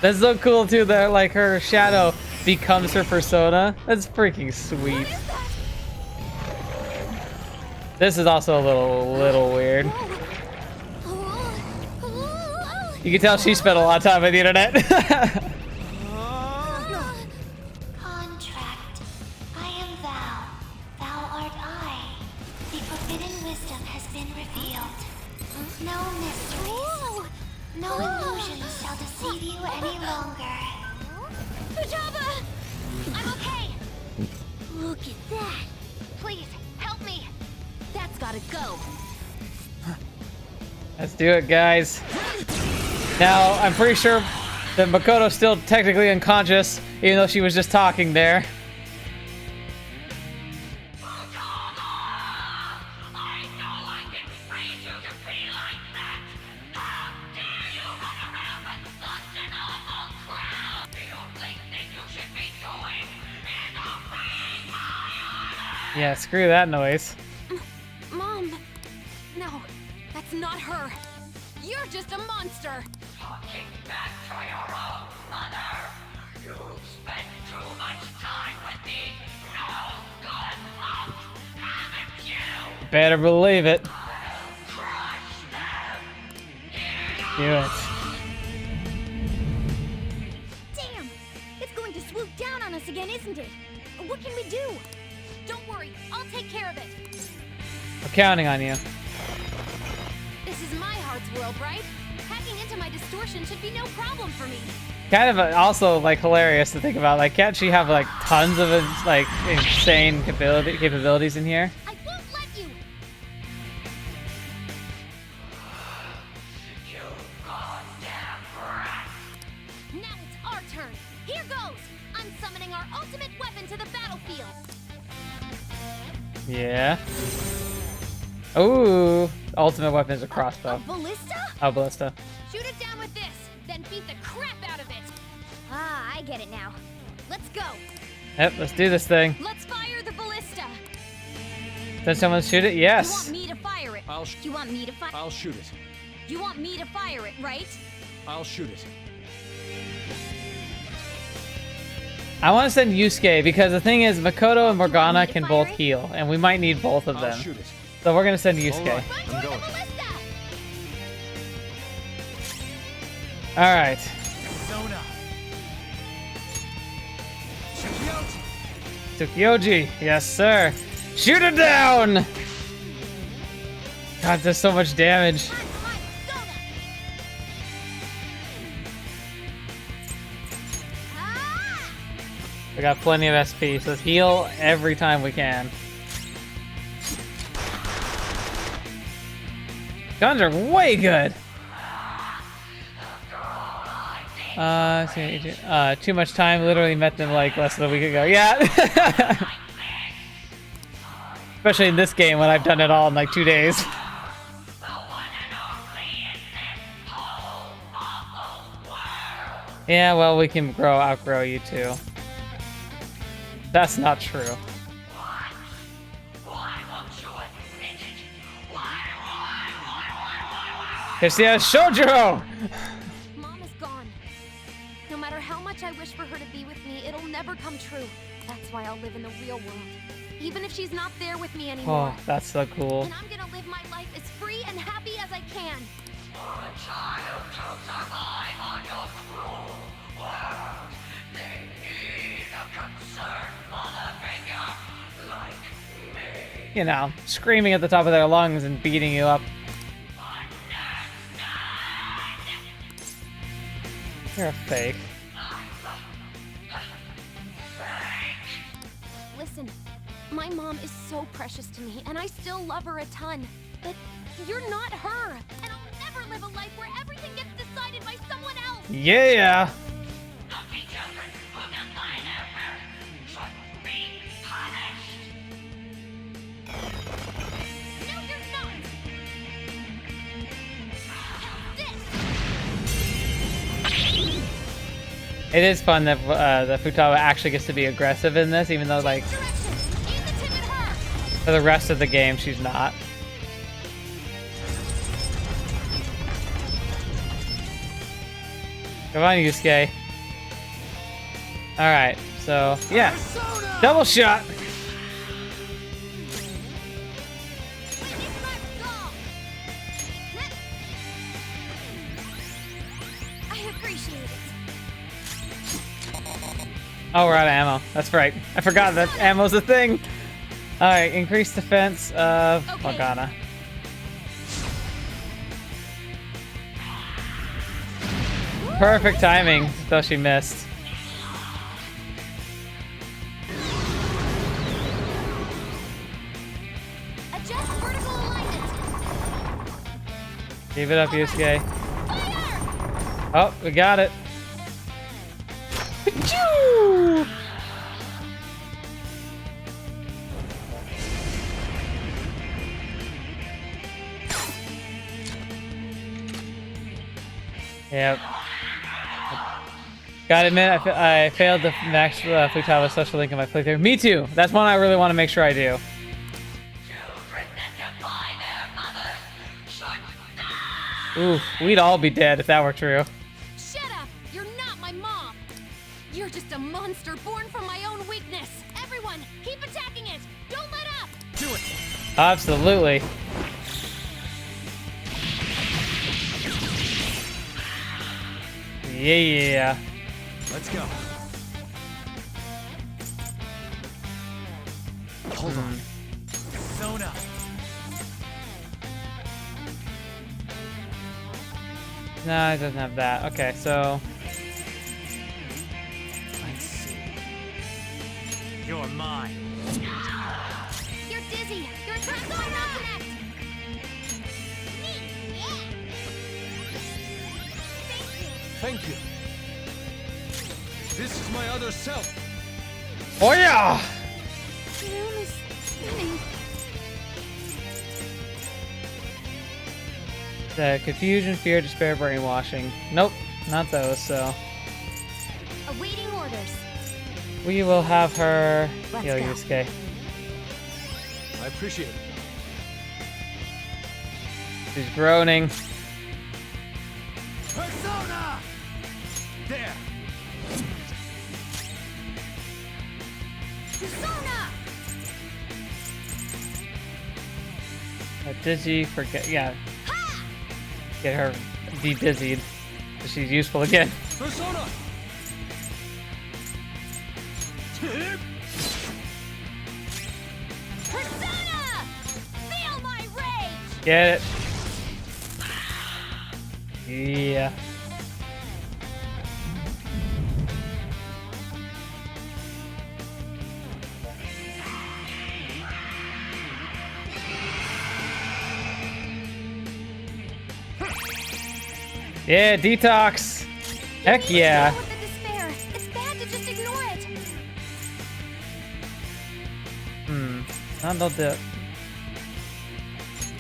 That's so cool too that like her shadow becomes her persona. That's freaking sweet. This is also a little weird. You can tell she spent a lot of time on the internet. Contract. I am thou. Thou art I. The forbidden wisdom has been revealed. No mysteries. No illusions shall deceive you any longer. Futaba! I'm okay! Look at that! Please, help me! That's gotta go! Let's do it, guys. Now, I'm pretty sure that Makoto's still technically unconscious, even though she was just talking there. Yeah, screw that noise. Mom! No, that's not her! You're just a monster! Talking back to your own mother. You spent too much time with me. No good luck, haven't you? Better believe it. Do it. Damn! It's going to swoop down on us again, isn't it? What can we do? Don't worry, I'll take care of it. I'm counting on you. This is my heart's world, right? Hacking into my distortion should be no problem for me. Kind of also like hilarious to think about. Like, can't she have like tons of like insane capabilities in here? I won't let you. You goddamn rat. Now it's our turn. Here goes. I'm summoning our ultimate weapon to the battlefield. Yeah. Ooh, ultimate weapon is a crossbow. A ballista? Oh, ballista. Shoot it down with this, then beat the crap out of it. Ah, I get it now. Let's go. Yep, let's do this thing. Let's fire the ballista. Does someone shoot it? Yes. You want me to fire it? You want me to fire? I'll shoot it. You want me to fire it, right? I'll shoot it. I want to send Yusuke because the thing is, Makoto and Morgana can both heal, and we might need both of them. Shoot it. So we're gonna send Yusuke. All right, I'm going. All right. Tsukioji, yes sir. Shoot it down! God, there's so much damage. We got plenty of SP, so let's heal every time we can. Guns are way good. Too much time. Literally met them like less than a week ago. Yeah. Especially in this game when I've done it all in like 2 days. Yeah, well, we can outgrow you too. That's not true. Christina Shojiro! Mom is gone. No matter how much I wish for her to be with me, it'll never come true. That's why I'll live in the real world. Even if she's not there with me anymore. Oh, that's so cool. And I'm gonna live my life as free and happy as I can. For a child to survive on your cruel world, they need a concerned mother figure like me. You know, screaming at the top of their lungs and beating you up. You're a fake. Listen, my mom is so precious to me, and I still love her a ton. But you're not her, and I'll never live a life where everything gets decided by someone else. Yeah. Happy children who defy their parents should be punished. No, you're not. It is fun that the Futaba actually gets to be aggressive in this, even though, like, for the rest of the game, she's not. Come on, Yusuke. Alright, so, yeah. Double shot! I appreciate it. Oh, we're out of ammo. That's right. I forgot that ammo's a thing. Alright, increased defense of Morgana. Perfect timing, though she missed. Adjust vertical alignment. Keep it up, Yusuke. Oh, we got it. Achoo! Yep. Gotta admit, I failed to max Futaba social link in my playthrough. Me too! That's one I really want to make sure I do. Oof, we'd all be dead if that were true. Shut up! You're not my mom! You're just a monster born from my own weakness! Everyone, keep attacking it! Don't let up! Do it! Absolutely. Yeah. Let's go. Hold on. Zona. No, it doesn't have that. Okay, so Let's see. You're mine. You're dizzy! Your attacks are not connect! Thank you. This is my other self. oh yeah! The room is spinning. The confusion, fear, despair, brainwashing. Nope, not those, so. Awaiting orders. We will have her Let's heal go. Yusuke. I appreciate it. She's groaning. Persona! There. Persona! Dizzy, forget, yeah. Get her de-dizzied. So she's useful again. Persona! Persona! Feel my rage! Get it. Yeah. Yeah, detox. Heck yeah. With the despair. It's bad to just ignore it. Not the.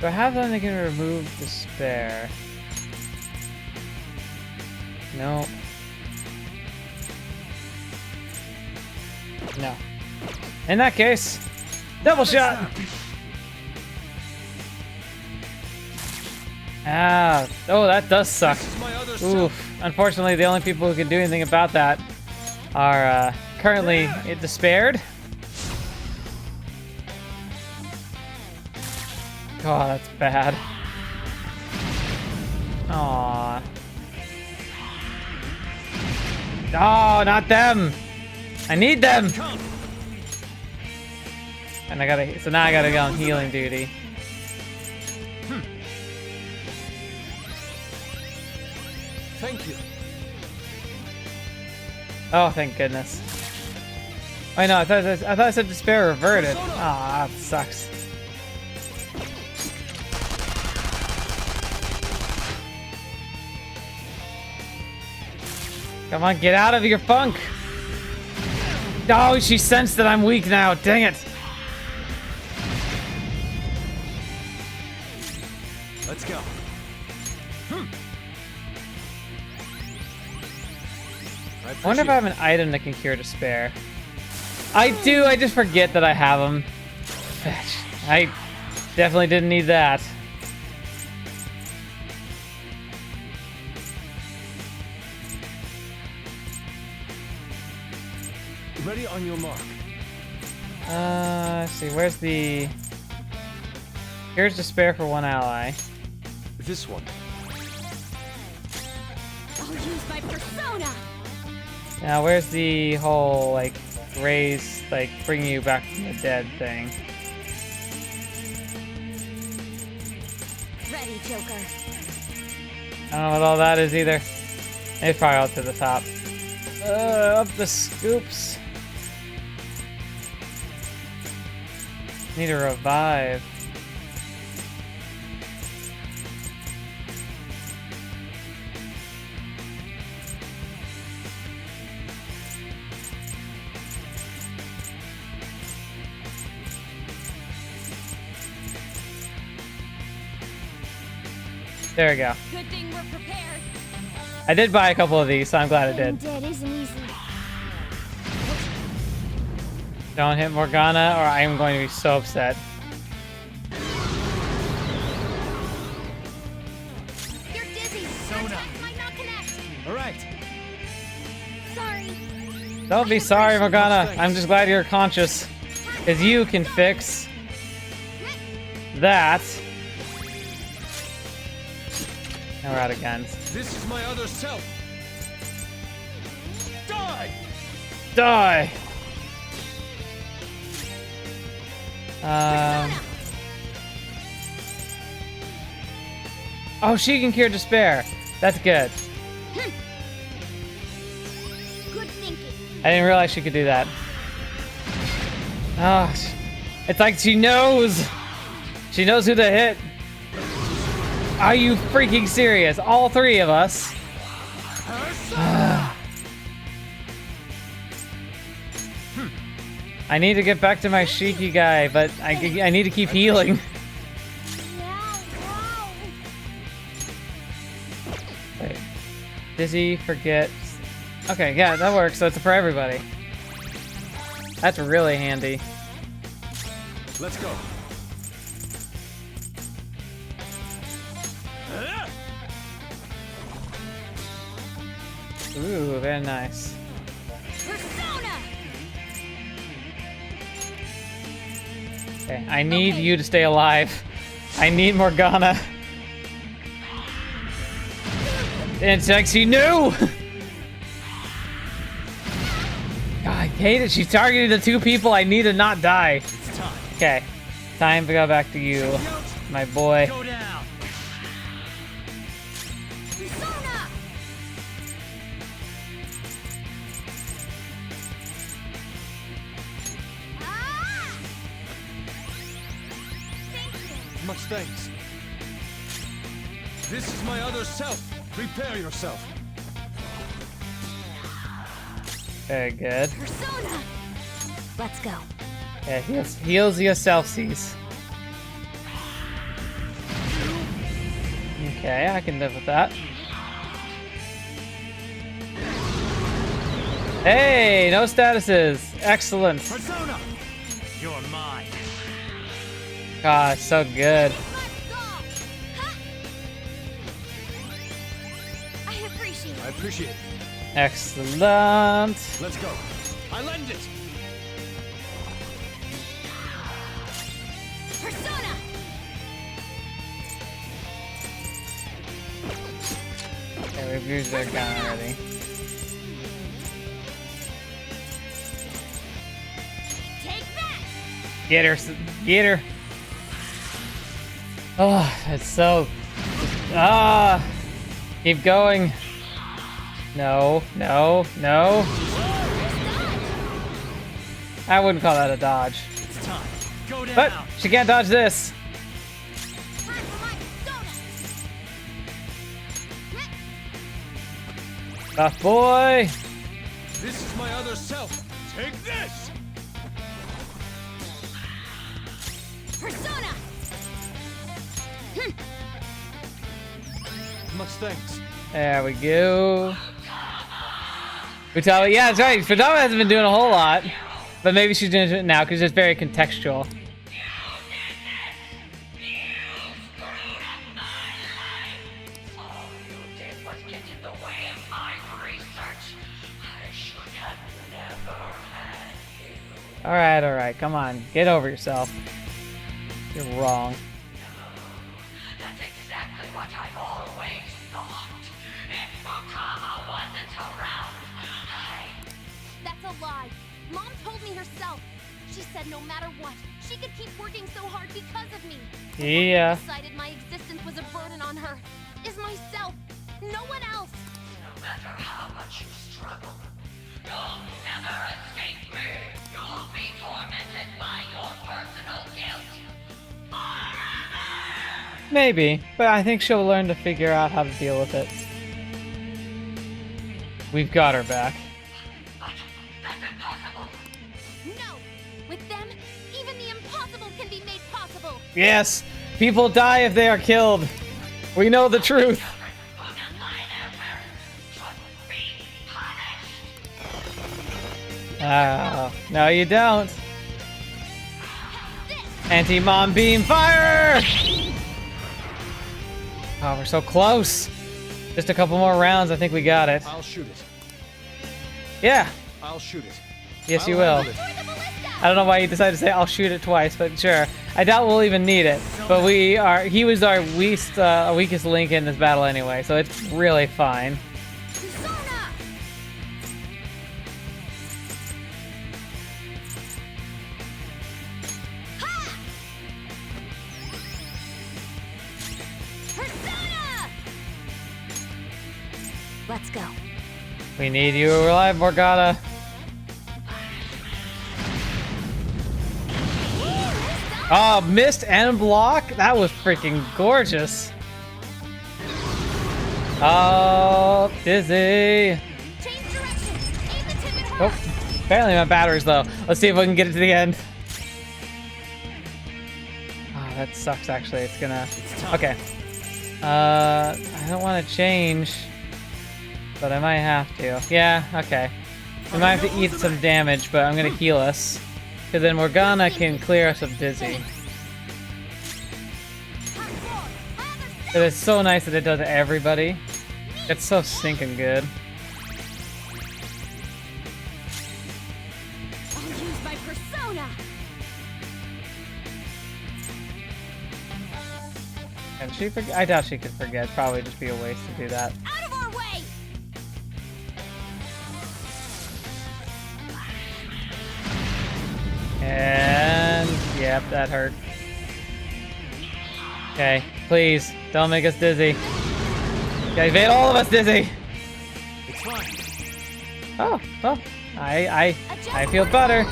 Do I have something that can remove despair? No. No. In that case, double shot. Ah, oh, that does suck. Oof. Unfortunately, the only people who can do anything about that are currently despaired. Oh, that's bad. Aww. Oh, not them! I need them! And so now I gotta go on healing duty. Thank you. Oh, thank goodness. I know, I thought I said despair reverted. Ah, that sucks. Come on, get out of your funk! Oh, she sensed that I'm weak now. Dang it! Let's go. I wonder if I have an item that can cure despair. I do, I just forget that I have them. Fetch. I definitely didn't need that. Ready on your mark. Let's see, where's the... Here's despair for one ally. This one. I'll use my persona! Now, where's the whole, like, raise, like, bring you back from the dead thing? Ready, Joker. I don't know what all that is either. It's probably all to the top. Up the scoops. Need a revive. There we go. Good thing we're prepared. I did buy a couple of these, so I'm glad I did. Dead isn't easy. Don't hit Morgana, or I am going to be so upset. You're dizzy. Your attack might not connect. All right. Sorry. Don't be sorry, Morgana. I'm just glad you're conscious. Because you can fix that. Now we're out of guns. This is my other self. Die! Die! Oh, she can cure despair. That's good. Good thinking. I didn't realize she could do that. Oh, it's like she knows. She knows who to hit. Are you freaking serious? All three of us. I need to get back to my Shiki guy, but I need to keep healing. Wait. Dizzy, forget. Okay, yeah, that works. So it's for everybody. That's really handy. Let's go. Ooh, very nice. Okay, I need you to stay alive. I need Morgana. And Sexy, no! God, I hate it. She's targeting the two people I need to not die. Okay, time to go back to you, my boy. Go down. Much thanks. This is my other self. Prepare yourself. Very good. Persona! Let's go. Yeah, heals yourself, Cease. Okay, I can live with that. Hey, no statuses. Excellent. Persona, you're mine. God, so good. I appreciate it. Excellent. Let's go. I lend it. Persona! Okay, we've used their gun already. Take that! Get her, get her. Oh, it's so... Ah! Keep going. No, no, no. I wouldn't call that a dodge. It's time. Go down. But she can't dodge this. Tough boy. This is my other self. Take this. Persona! Much thanks. There we go. Futaba, yeah, that's right. Futaba hasn't been doing a whole lot, but maybe she's doing it now because it's very contextual. All right, come on, get over yourself. You're wrong. That's exactly what I've always thought. If Futaba wasn't around, That's a lie. Mom told me herself. She said no matter what, she could keep working so hard because of me. Yeah. I decided my existence was a burden on her. Is myself. No one else. no matter how much you struggle, you'll never escape me. You'll be tormented by your personal guilt. Maybe, but I think she'll learn to figure out how to deal with it. We've got her back. No! With them, even the impossible can be made possible! Yes! People die if they are killed! We know the truth! No you don't! Anti-mom beam fire! Oh, we're so close! Just a couple more rounds, I think we got it. I'll shoot it. Yeah! I'll shoot it. Yes, you will. I don't know why you decided to say I'll shoot it twice, but sure. I doubt we'll even need it. But he was our weakest link in this battle anyway, so it's really fine. Let's go. We need you alive, Morgana. Oh, missed and block? That was freaking gorgeous. Oh, dizzy. Oh, apparently my battery's low. Let's see if we can get it to the end. Oh, that sucks actually. It's gonna... Okay. I don't want to change, but I might have to. Yeah, okay. We might have to eat some damage, but I'm gonna heal us. Because then Morgana can clear us of dizzy. But it's so nice that it does everybody. It's so stinking good. I'll use my persona. Can she forget? I doubt she could forget. Probably just be a waste to do that. Out of our way. And yep, that hurt. Okay, please don't make us dizzy. Okay, made all of us dizzy. It's fine. Oh, well, I feel better.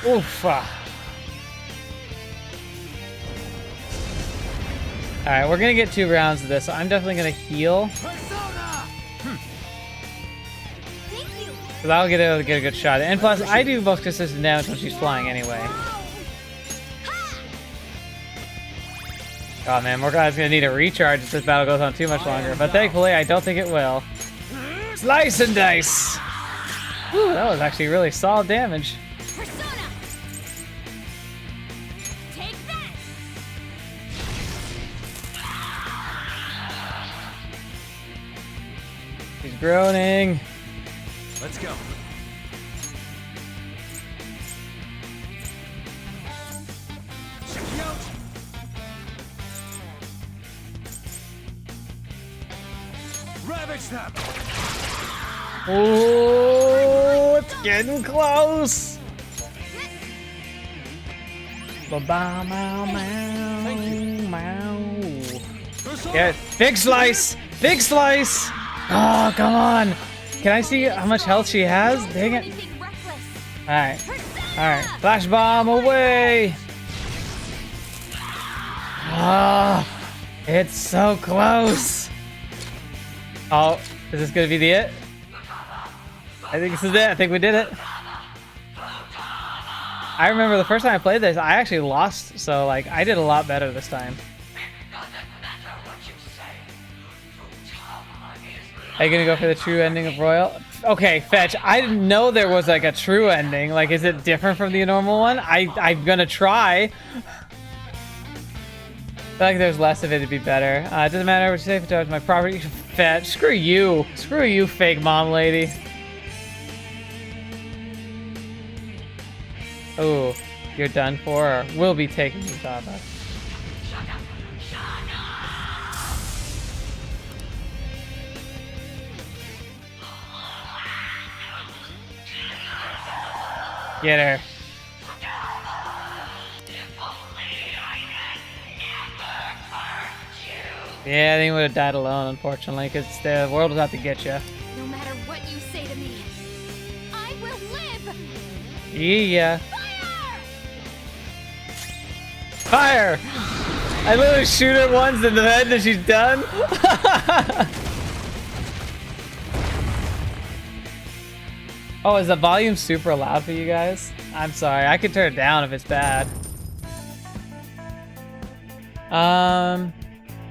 Oof. Alright, we're gonna get 2 rounds of this, so I'm definitely gonna heal. Because I'll get a good shot. And plus, I do most consistent damage when she's flying anyway. Oh man, Morgana's gonna need a recharge if this battle goes on too much longer. But thankfully, I don't think it will. Slice and dice! Whew, that was actually really solid damage. Persona. Take that. She's groaning. Let's go. Check you out. Ravage them. Oh, it's getting close. Ba-ba, meow, meow, meow. Yeah, big slice, big slice. Oh, come on. Can I see how much health she has? Dang it. Alright. Alright. Flash bomb away. Ah, it's so close. Oh, is this gonna be the it? I think this is it. I think we did it. I remember the first time I played this, I actually lost, so like I did a lot better this time. Are you gonna go for the true ending of Royal? Okay, Fetch, I didn't know there was like a true ending. Like, is it different from the normal one? I'm gonna try. I feel like there's less of it to be better. It doesn't matter what you say, Futaba is my property. Fetch, screw you. Screw you, fake mom lady. Oh, you're done for, or we'll be taking Futaba. Get her. Yeah, I think we would have died alone, unfortunately, because the world was out to get you. No matter what you say to me, I will live. Yeah. Fire! I literally shoot her once in the head and she's done. Oh, is the volume super loud for you guys? I'm sorry, I could turn it down if it's bad.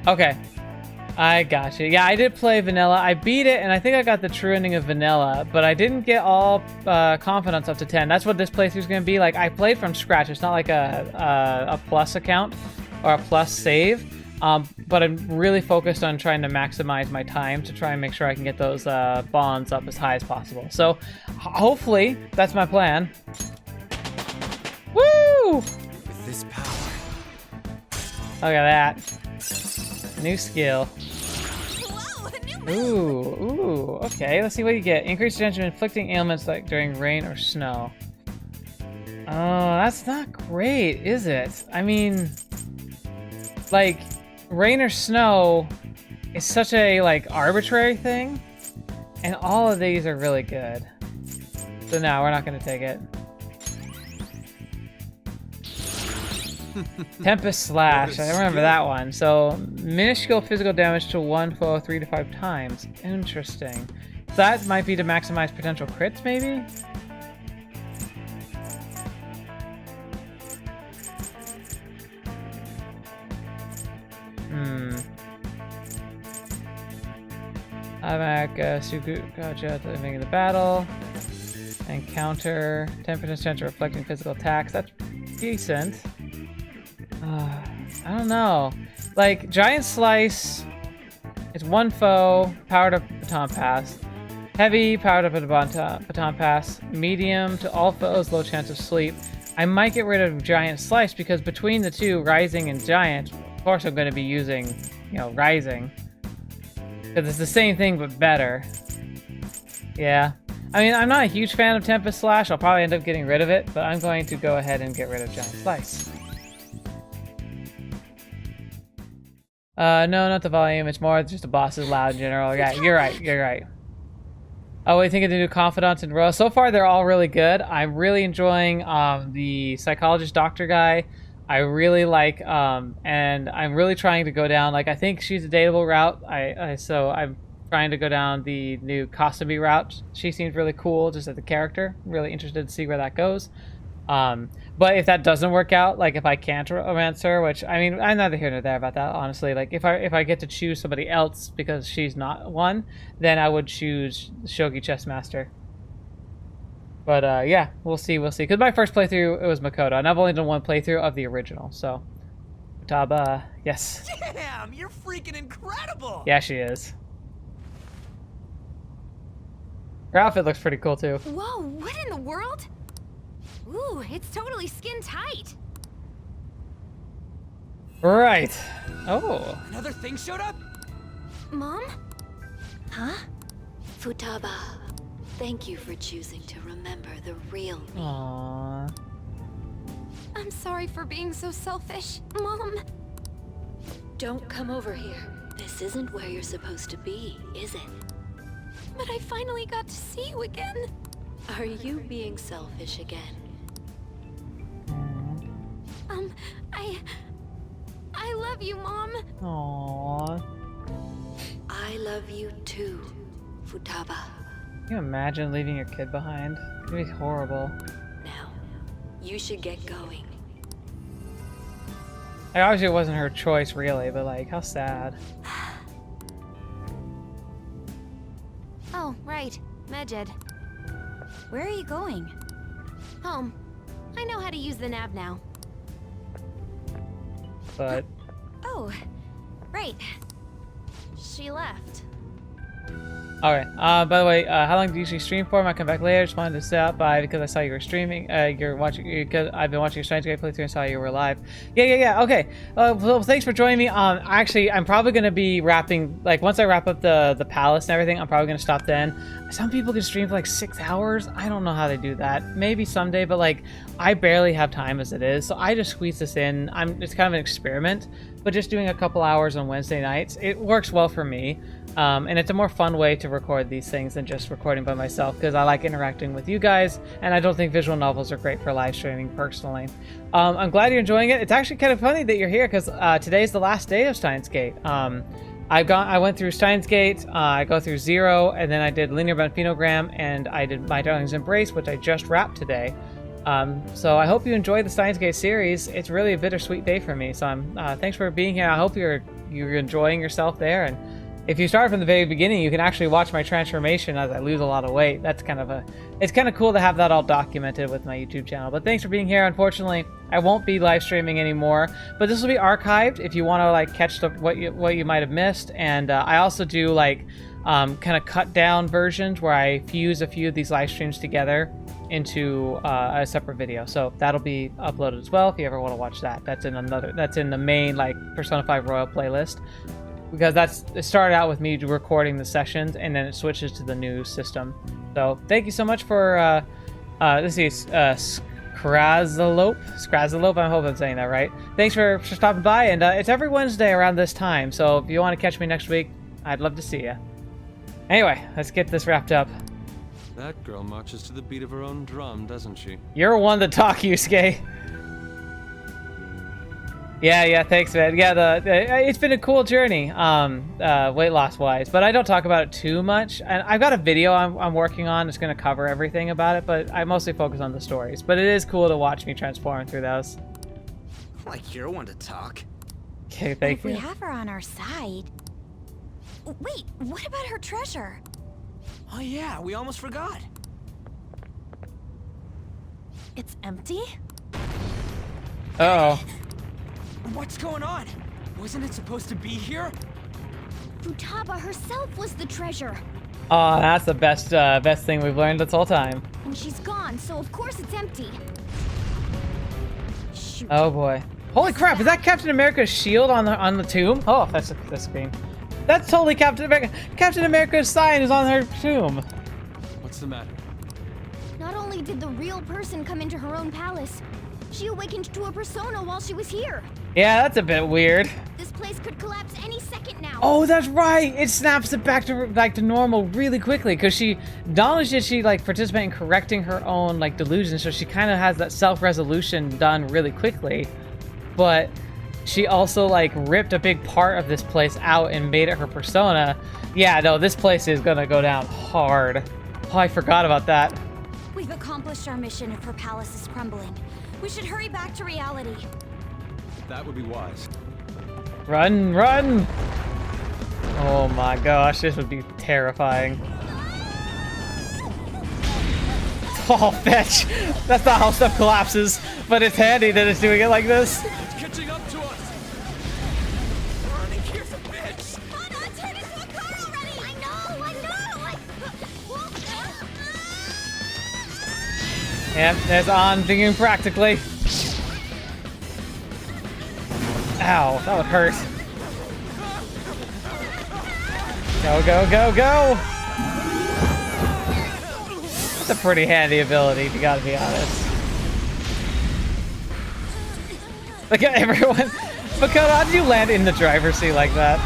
Okay. I got you. Yeah, I did play Vanilla. I beat it, and I think I got the true ending of Vanilla, but I didn't get all confidence up to 10. That's what this playthrough's gonna be. Like, I played from scratch. It's not like a plus account or a plus save. But I'm really focused on trying to maximize my time to try and make sure I can get those bonds up as high as possible. So hopefully that's my plan. Woo! With this power. Look at that. New skill. Ooh, okay. Let's see what you get. Increased attention inflicting ailments like during rain or snow. Oh, that's not great, is it? I mean, like, rain or snow is such a like arbitrary thing, and all of these are really good. So no, we're not gonna take it. Tempest Slash, I remember that one. So minuscule physical damage to one foe 3 to 5 times. Interesting. That might be to maximize potential crits, maybe? I'm at Suku Gacha at the beginning of the battle. And counter 10% chance of reflecting physical attacks. That's decent. I don't know. Like, Giant Slice, it's one foe, powered up baton pass. Heavy, powered up at baton pass. Medium to all foes, low chance of sleep. I might get rid of Giant Slice because between the two, Rising and Giant, of course I'm going to be using, you know, Rising. Because it's the same thing but better. Yeah. I mean, I'm not a huge fan of Tempest Slash. I'll probably end up getting rid of it, but I'm going to go ahead and get rid of Giant Slice. No, not the volume. It's more just the boss is loud in general. Yeah, you're right. You're right. Oh, what do you think of the new Confidants in Row? So far, they're all really good. I'm really enjoying the psychologist doctor guy. I really like, and I'm really trying to go down, like, I think she's a dateable route. So I'm trying to go down the new Kasumi route. She seems really cool, just as a character. I'm really interested to see where that goes. But if that doesn't work out, like if I can't romance her, which, I mean, I'm neither here nor there about that, honestly. Like, if I get to choose somebody else because she's not one, then I would choose Shogi Chessmaster. But, yeah, we'll see. Because my first playthrough, it was Makoto, and I've only done one playthrough of the original, so. Futaba, yes. Damn, you're freaking incredible! Yeah, she is. Her outfit looks pretty cool, too. Whoa, what in the world? Ooh, it's totally skin tight. Right. Oh. Another thing showed up? Mom? Huh? Futaba, thank you for choosing to remember the real me. Aww. I'm sorry for being so selfish. Mom! Don't come over here. This isn't where you're supposed to be, is it? But I finally got to see you again. Are you being selfish again? I love you, Mom. Aww. I love you too, Futaba. Can you imagine leaving your kid behind? It'd be horrible. Now, you should get going. Like, obviously it wasn't her choice, really, but like, how sad. Oh, right. Medjed. Where are you going? Home. I know how to use the nav now. But... Oh, right. She left. Okay, by the way, how long do you usually stream for? I might come back later. Just wanted to stop by because I saw you were streaming. You're watching, because I've been watching your Steins Gate playthrough and saw you were live. Yeah, okay. Well, thanks for joining me. Actually, I'm probably going to be wrapping, like, once I wrap up the palace and everything, I'm probably going to stop then. Some people can stream for like 6 hours. I don't know how they do that. Maybe someday, but like, I barely have time as it is, so I just squeeze this in. It's kind of an experiment, but just doing a couple hours on Wednesday nights, it works well for me. And it's a more fun way to record these things than just recording by myself, because I like interacting with you guys, and I don't think visual novels are great for live streaming personally. I'm glad you're enjoying it. It's actually kind of funny that you're here, because today's the last day of Steins Gate. I went through Steins Gate, I go through 0, and then I did Linear Benphenogram, and I did My Darling's Embrace, which I just wrapped today. So I hope you enjoyed the Steins Gate series. It's really a bittersweet day for me, so thanks for being here. I hope you're enjoying yourself there, and if you start from the very beginning, you can actually watch my transformation as I lose a lot of weight. That's it's kind of cool to have that all documented with my YouTube channel. But thanks for being here. Unfortunately, I won't be live streaming anymore, but this will be archived if you want to like catch what you might have missed. And I also do like kind of cut down versions where I fuse a few of these live streams together into a separate video. So that'll be uploaded as well if you ever want to watch that. That's in the main like Persona 5 Royal playlist. Because it started out with me recording the sessions, and then it switches to the new system. So thank you so much for this is Skrazalope. I hope I'm saying that right. Thanks for stopping by, and it's every Wednesday around this time. So if you want to catch me next week, I'd love to see you. Anyway, let's get this wrapped up. That girl marches to the beat of her own drum, doesn't she? You're one to talk, Yusuke. Yeah, thanks, man. Yeah, it's been a cool journey, weight loss wise, but I don't talk about it too much. And I've got a video I'm working on. It's going to cover everything about it, but I mostly focus on the stories. But it is cool to watch me transform through those. Like you're one to talk. Okay, thank you. If we have her on our side. Wait, what about her treasure? Oh yeah, we almost forgot. It's empty? Uh-oh. What's going on? Wasn't it supposed to be here? Futaba herself was the treasure. Oh, that's the best thing we've learned this whole time. And she's gone, so of course it's empty. Shoot. Oh boy. Holy crap, is that Captain America's shield on the tomb? Oh, that's the screen. That's totally Captain America. Captain America's sign is on her tomb. What's the matter? Not only did the real person come into her own palace, she awakened to a persona while she was here. Yeah, that's a bit weird. This place could collapse any second now. Oh, that's right. It snaps it back to normal really quickly because not only did she like participate in correcting her own like delusion, so she kind of has that self-resolution done really quickly, but she also like ripped a big part of this place out and made it her persona. Yeah, no, this place is gonna go down hard. Oh, I forgot about that. We've accomplished our mission if her palace is crumbling. We should hurry back to reality. That would be wise. Run, run! Oh my gosh, this would be terrifying. Oh, fetch! That's not how stuff collapses, but it's handy that it's doing it like this. It's catching up to us. Running here for bits. Come on, turn into a car already! I know! Yep, there's on thinking practically. Ow, that would hurt. Go, go, go, go! That's a pretty handy ability, if you gotta be honest. Look at everyone. Makoto, how did you land in the driver's seat like that?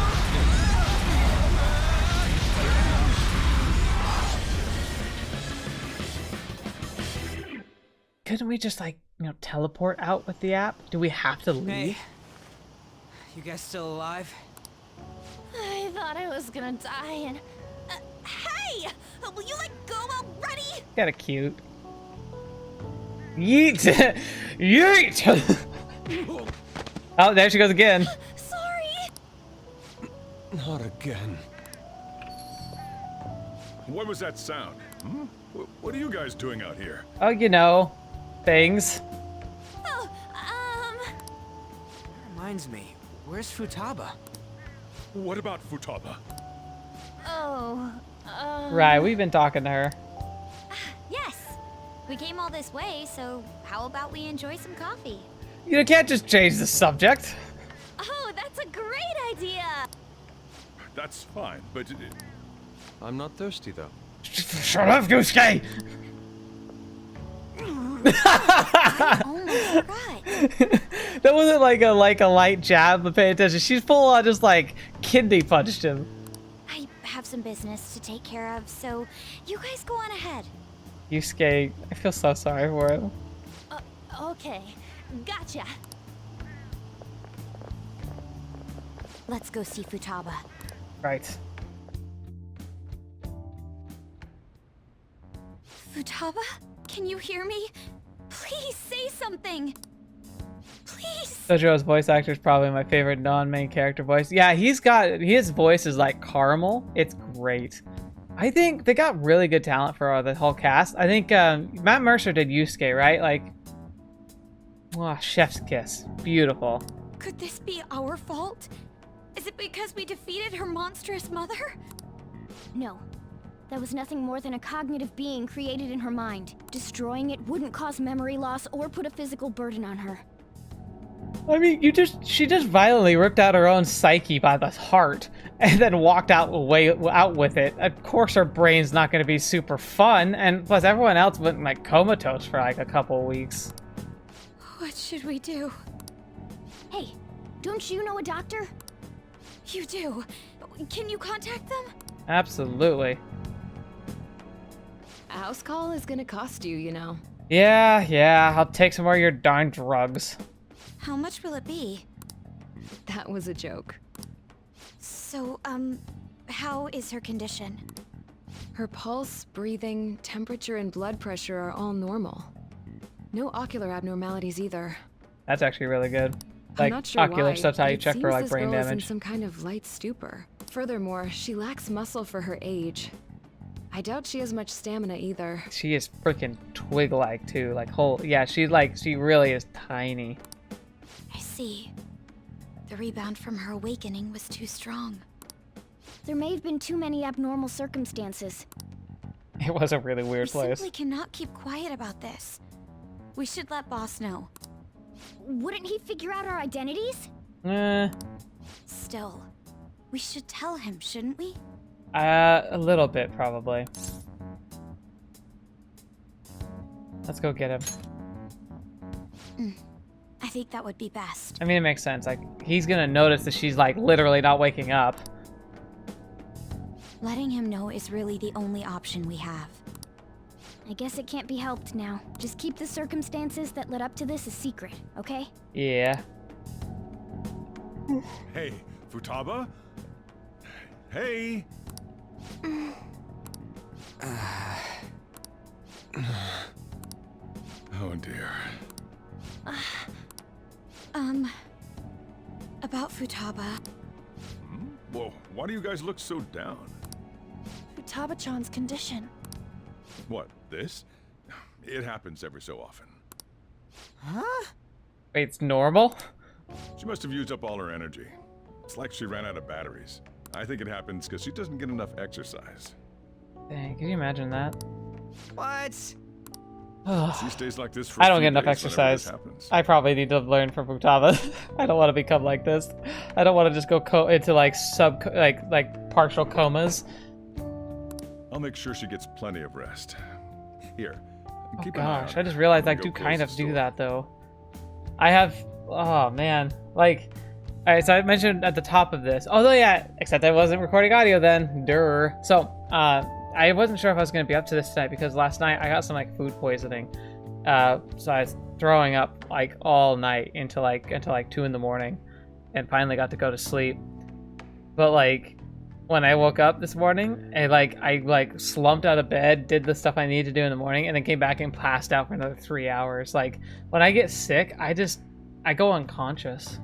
Couldn't we just like, teleport out with the app? Do we have to leave? Hey, you guys still alive? I thought I was gonna die and... hey! Will you let go already? Kinda cute. Yeet! Yeet! Oh, there she goes again. Sorry! Not again. What was that sound? Hmm? What are you guys doing out here? Oh, things. Oh, Reminds me, where's Futaba? What about Futaba? Right, we've been talking to her. Yes! We came all this way, so how about we enjoy some coffee? You can't just change the subject. oh, that's a great idea! That's fine, but... I'm not thirsty though. Shut up, Yusuke! I almost forgot. That wasn't like a light jab, but pay attention. She's full on just like kidney punched him. I have some business to take care of, so you guys go on ahead. Yusuke, I feel so sorry for him. Okay, gotcha. Let's go see Futaba. Right. Futaba? Can you hear me? Please say something! Please! Sojo's voice actor is probably my favorite non-main character voice. Yeah, his voice is like caramel. It's great. I think they got really good talent for the whole cast. I think Matt Mercer did Yusuke, right? Like, oh, chef's kiss. Beautiful. Could this be our fault? Is it because we defeated her monstrous mother? No. That was nothing more than a cognitive being created in her mind. Destroying it wouldn't cause memory loss or put a physical burden on her. I mean, she just violently ripped out her own psyche by the heart and then walked out with it. Of course her brain's not going to be super fun, and plus everyone else went like comatose for like a couple weeks. What should we do? Hey, don't you know a doctor? You do. Can you contact them? Absolutely. A house call is gonna cost you, you know. Yeah, I'll take some more of your darn drugs. How much will it be? That was a joke. So, how is her condition? Her pulse, breathing, temperature, and blood pressure are all normal. No ocular abnormalities either. That's actually really good. I'm Like, not sure ocular why, stuff's how but you it check for seems like this brain girl is in damage. some kind of light stupor. Furthermore, she lacks muscle for her age. I doubt she has much stamina either. She is freaking twig-like too. Like whole, yeah. She really is tiny. I see. The rebound from her awakening was too strong. There may have been too many abnormal circumstances. It was a really weird We place. simply cannot keep quiet about this. We should let Boss know. Wouldn't he figure out our identities? Still, we should tell him, shouldn't we? A little bit, probably. Let's go get him. I think that would be best. I mean, it makes sense. Like, he's gonna notice that she's, like, literally not waking up. Letting him know is really the only option we have. I guess it can't be helped now. Just keep the circumstances that led up to this a secret, okay? Yeah. Hey, Futaba? Hey! Oh dear. About Futaba. Well, why do you guys look so down? Futaba-chan's condition. What, this? It happens every so often. Huh? Wait, it's normal? She must have used up all her energy. It's like she ran out of batteries. I think it happens because she doesn't get enough exercise. Dang, can you imagine that? What? She stays like this for I don't get enough exercise. I probably need to learn from Futaba. I don't want to become like this. I don't want to just go into like like partial comas. I'll make sure she gets plenty of rest. Here, keep an eye on Gosh, her. I just realized I Go do close kind the of do store. that though. I have, oh man, like, alright, so I mentioned at the top of this, although yeah, except I wasn't recording audio then, durr. So, I wasn't sure if I was going to be up to this tonight because last night I got some like food poisoning. So I was throwing up like all night until like 2 in the morning and finally got to go to sleep. But like, when I woke up this morning, I slumped out of bed, did the stuff I needed to do in the morning, and then came back and passed out for another 3 hours. Like, when I get sick, I go unconscious.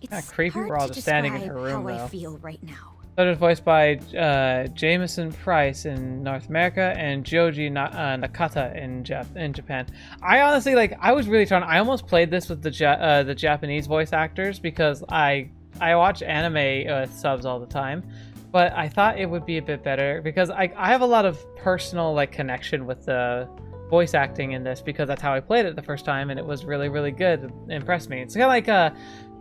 Kind of creepy. We're all just standing in her room, though. How I feel right now. So it was voiced by Jameson Price in North America and Joji Nakata in Japan. I honestly, like, I was really trying. I almost played this with the Japanese voice actors because I watch anime subs all the time, but I thought it would be a bit better because I have a lot of personal like connection with the voice acting in this because that's how I played it the first time, and it was really, really good. It impressed me. It's kind of like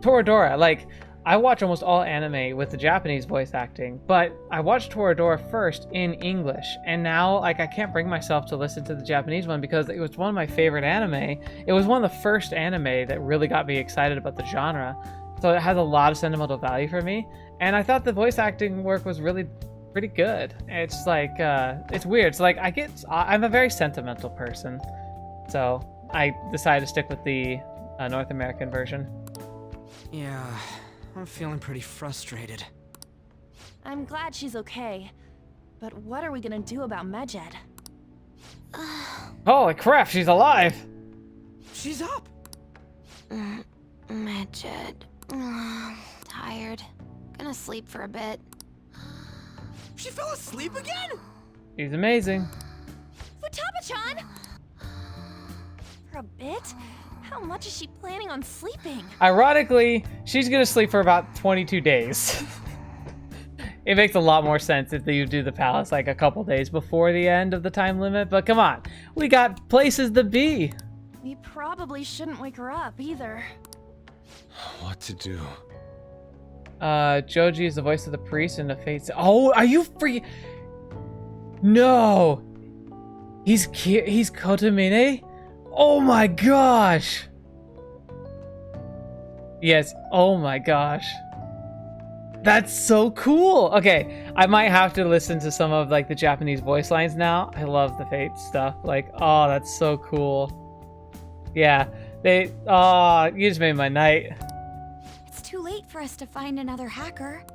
Toradora. Like, I watch almost all anime with the Japanese voice acting, but I watched Toradora first in English, and now like I can't bring myself to listen to the Japanese one because it was one of my favorite anime. It was one of the first anime that really got me excited about the genre, so it has a lot of sentimental value for me, and I thought the voice acting work was really pretty good. It's like, it's weird. So like I'm a very sentimental person, so I decided to stick with the North American version. Yeah, I'm feeling pretty frustrated. I'm glad she's okay. But what are we gonna do about Medjed? Holy crap, she's alive! She's up! Medjed. Tired. Gonna sleep for a bit. She fell asleep again? She's amazing. Futaba-chan! For a bit? How much is she planning on sleeping? Ironically, she's gonna sleep for about 22 days. It makes a lot more sense if you do the palace like a couple days before the end of the time limit, but come on, we got places to be. We probably shouldn't wake her up either. What to do? Joji is the voice of the priest in the Fates. Oh, are you free? No, he's Kotomine. Oh my gosh. Yes. Oh my gosh. That's so cool. Okay, I might have to listen to some of like the Japanese voice lines now. I love the Fate stuff. Like, oh, that's so cool. Yeah. You just made my night. It's too late for us to find another hacker.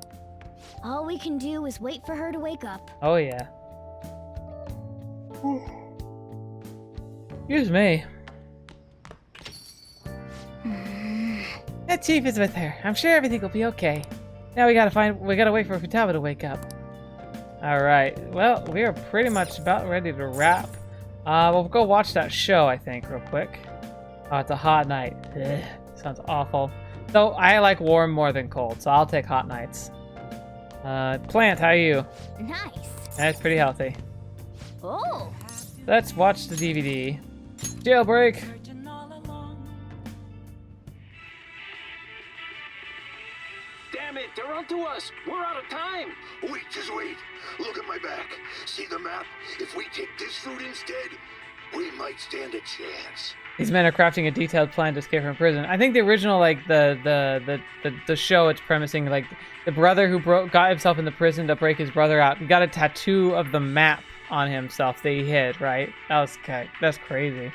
All we can do is wait for her to wake up. Oh yeah. Excuse me. That chief is with her. I'm sure everything will be okay. Now we gotta wait for Futaba to wake up. Alright, well, we are pretty much about ready to wrap. We'll go watch that show, I think, real quick. Oh, it's a hot night. Ugh, sounds awful. So, I like warm more than cold, so I'll take hot nights. Plant, how are you? Nice. That's pretty healthy. Oh. Let's watch the DVD. Jailbreak! Damn it, they're onto us. We're out of time. Wait, just wait. Look at my back. See the map? If we take this route instead, we might stand a chance. These men are crafting a detailed plan to escape from prison. I think the original, like, the show, it's premising, like, the brother who got himself in the prison to break his brother out. He got a tattoo of the map on himself that he hid, right? That's crazy.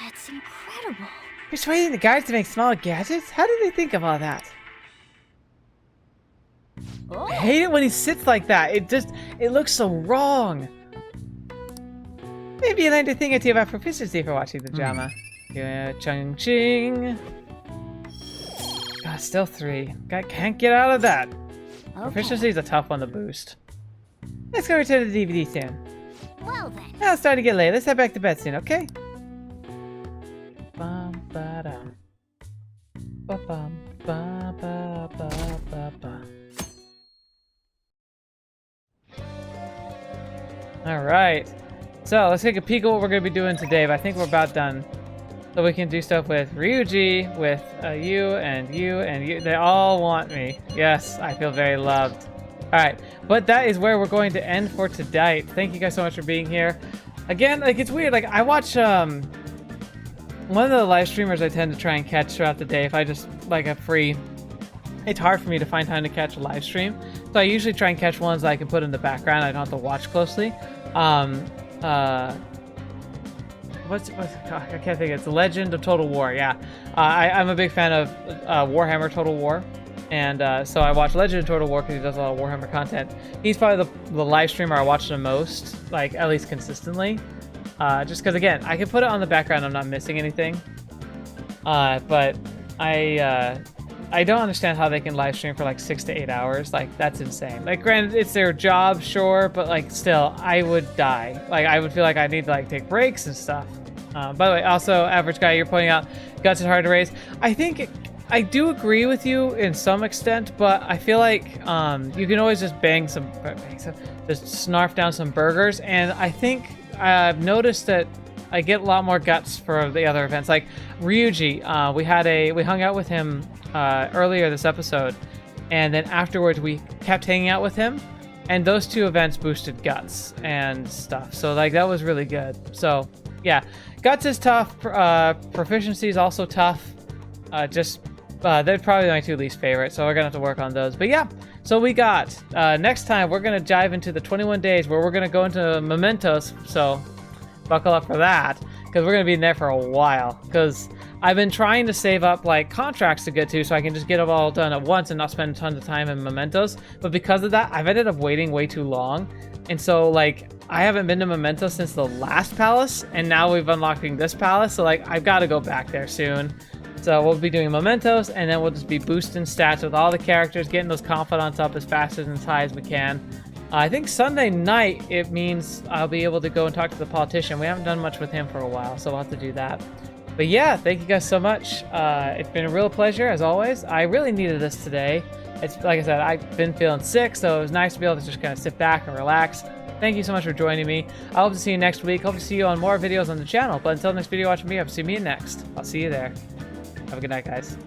That's incredible. Persuading the guards to make small gadgets? How did they think of all that? Oh. I hate it when he sits like that. It looks so wrong. Maybe you learned a thing or two about proficiency for watching the drama. Yeah, chung ching. God, still 3. Can't get out of that. Okay. Proficiency is a tough one to boost. Let's go return to the DVD soon. Well then. Now it's starting to get late. Let's head back to bed soon, okay? Bum ba dum. Ba bum ba ba ba ba ba. All right. So let's take a peek at what we're going to be doing today, but I think we're about done. So we can do stuff with Ryuji, with you, and you, and you. They all want me. Yes, I feel very loved. All right, but that is where we're going to end for today. Thank you guys so much for being here. Again, like, it's weird. Like, I watch one of the live streamers I tend to try and catch throughout the day if I just, like, have free. It's hard for me to find time to catch a live stream. So I usually try and catch ones that I can put in the background. I don't have to watch closely. What's I can't think. It's Legend of Total War. Yeah, I'm a big fan of Warhammer Total War, and so I watch Legend of Total War because he does a lot of Warhammer content. He's probably the live streamer I watch the most, like, at least consistently. Just because, again, I can put it on the background. I'm not missing anything. But I don't understand how they can live stream for like 6 to 8 hours. Like, that's insane. Like, granted, it's their job, sure, but like, still, I would die. Like, I would feel like I need to like take breaks and stuff. By the way, also, Average Guy, you're pointing out guts is hard to raise. I think I do agree with you in some extent, but I feel like you can always just just snarf down some burgers, and I think I've noticed that I get a lot more guts for the other events. Like Ryuji, we hung out with him earlier this episode, and then afterwards we kept hanging out with him, and those 2 events boosted guts and stuff. So like, that was really good. So yeah, guts is tough. Proficiency is also tough. They're probably my 2 least favorite, so we're gonna have to work on those. But yeah, so we got next time we're gonna dive into the 21 days where we're gonna go into Mementos. So buckle up for that, because we're gonna be in there for a while. Because I've been trying to save up like contracts to get to, so I can just get them all done at once and not spend tons of time in Mementos. But because of that, I've ended up waiting way too long, and so like, I haven't been to Mementos since the last palace, and now we've unlocking this palace. So like, I've got to go back there soon. So we'll be doing Mementos, and then we'll just be boosting stats with all the characters, getting those confidants up as fast and as high as we can. I think Sunday night, it means I'll be able to go and talk to the politician. We haven't done much with him for a while, so we'll have to do that. But yeah, thank you guys so much. It's been a real pleasure, as always. I really needed this today. It's like I said, I've been feeling sick, so it was nice to be able to just kind of sit back and relax. Thank you so much for joining me. I hope to see you next week. Hope to see you on more videos on the channel. But until next video, watch me up. See me next. I'll see you there. Have a good night, guys.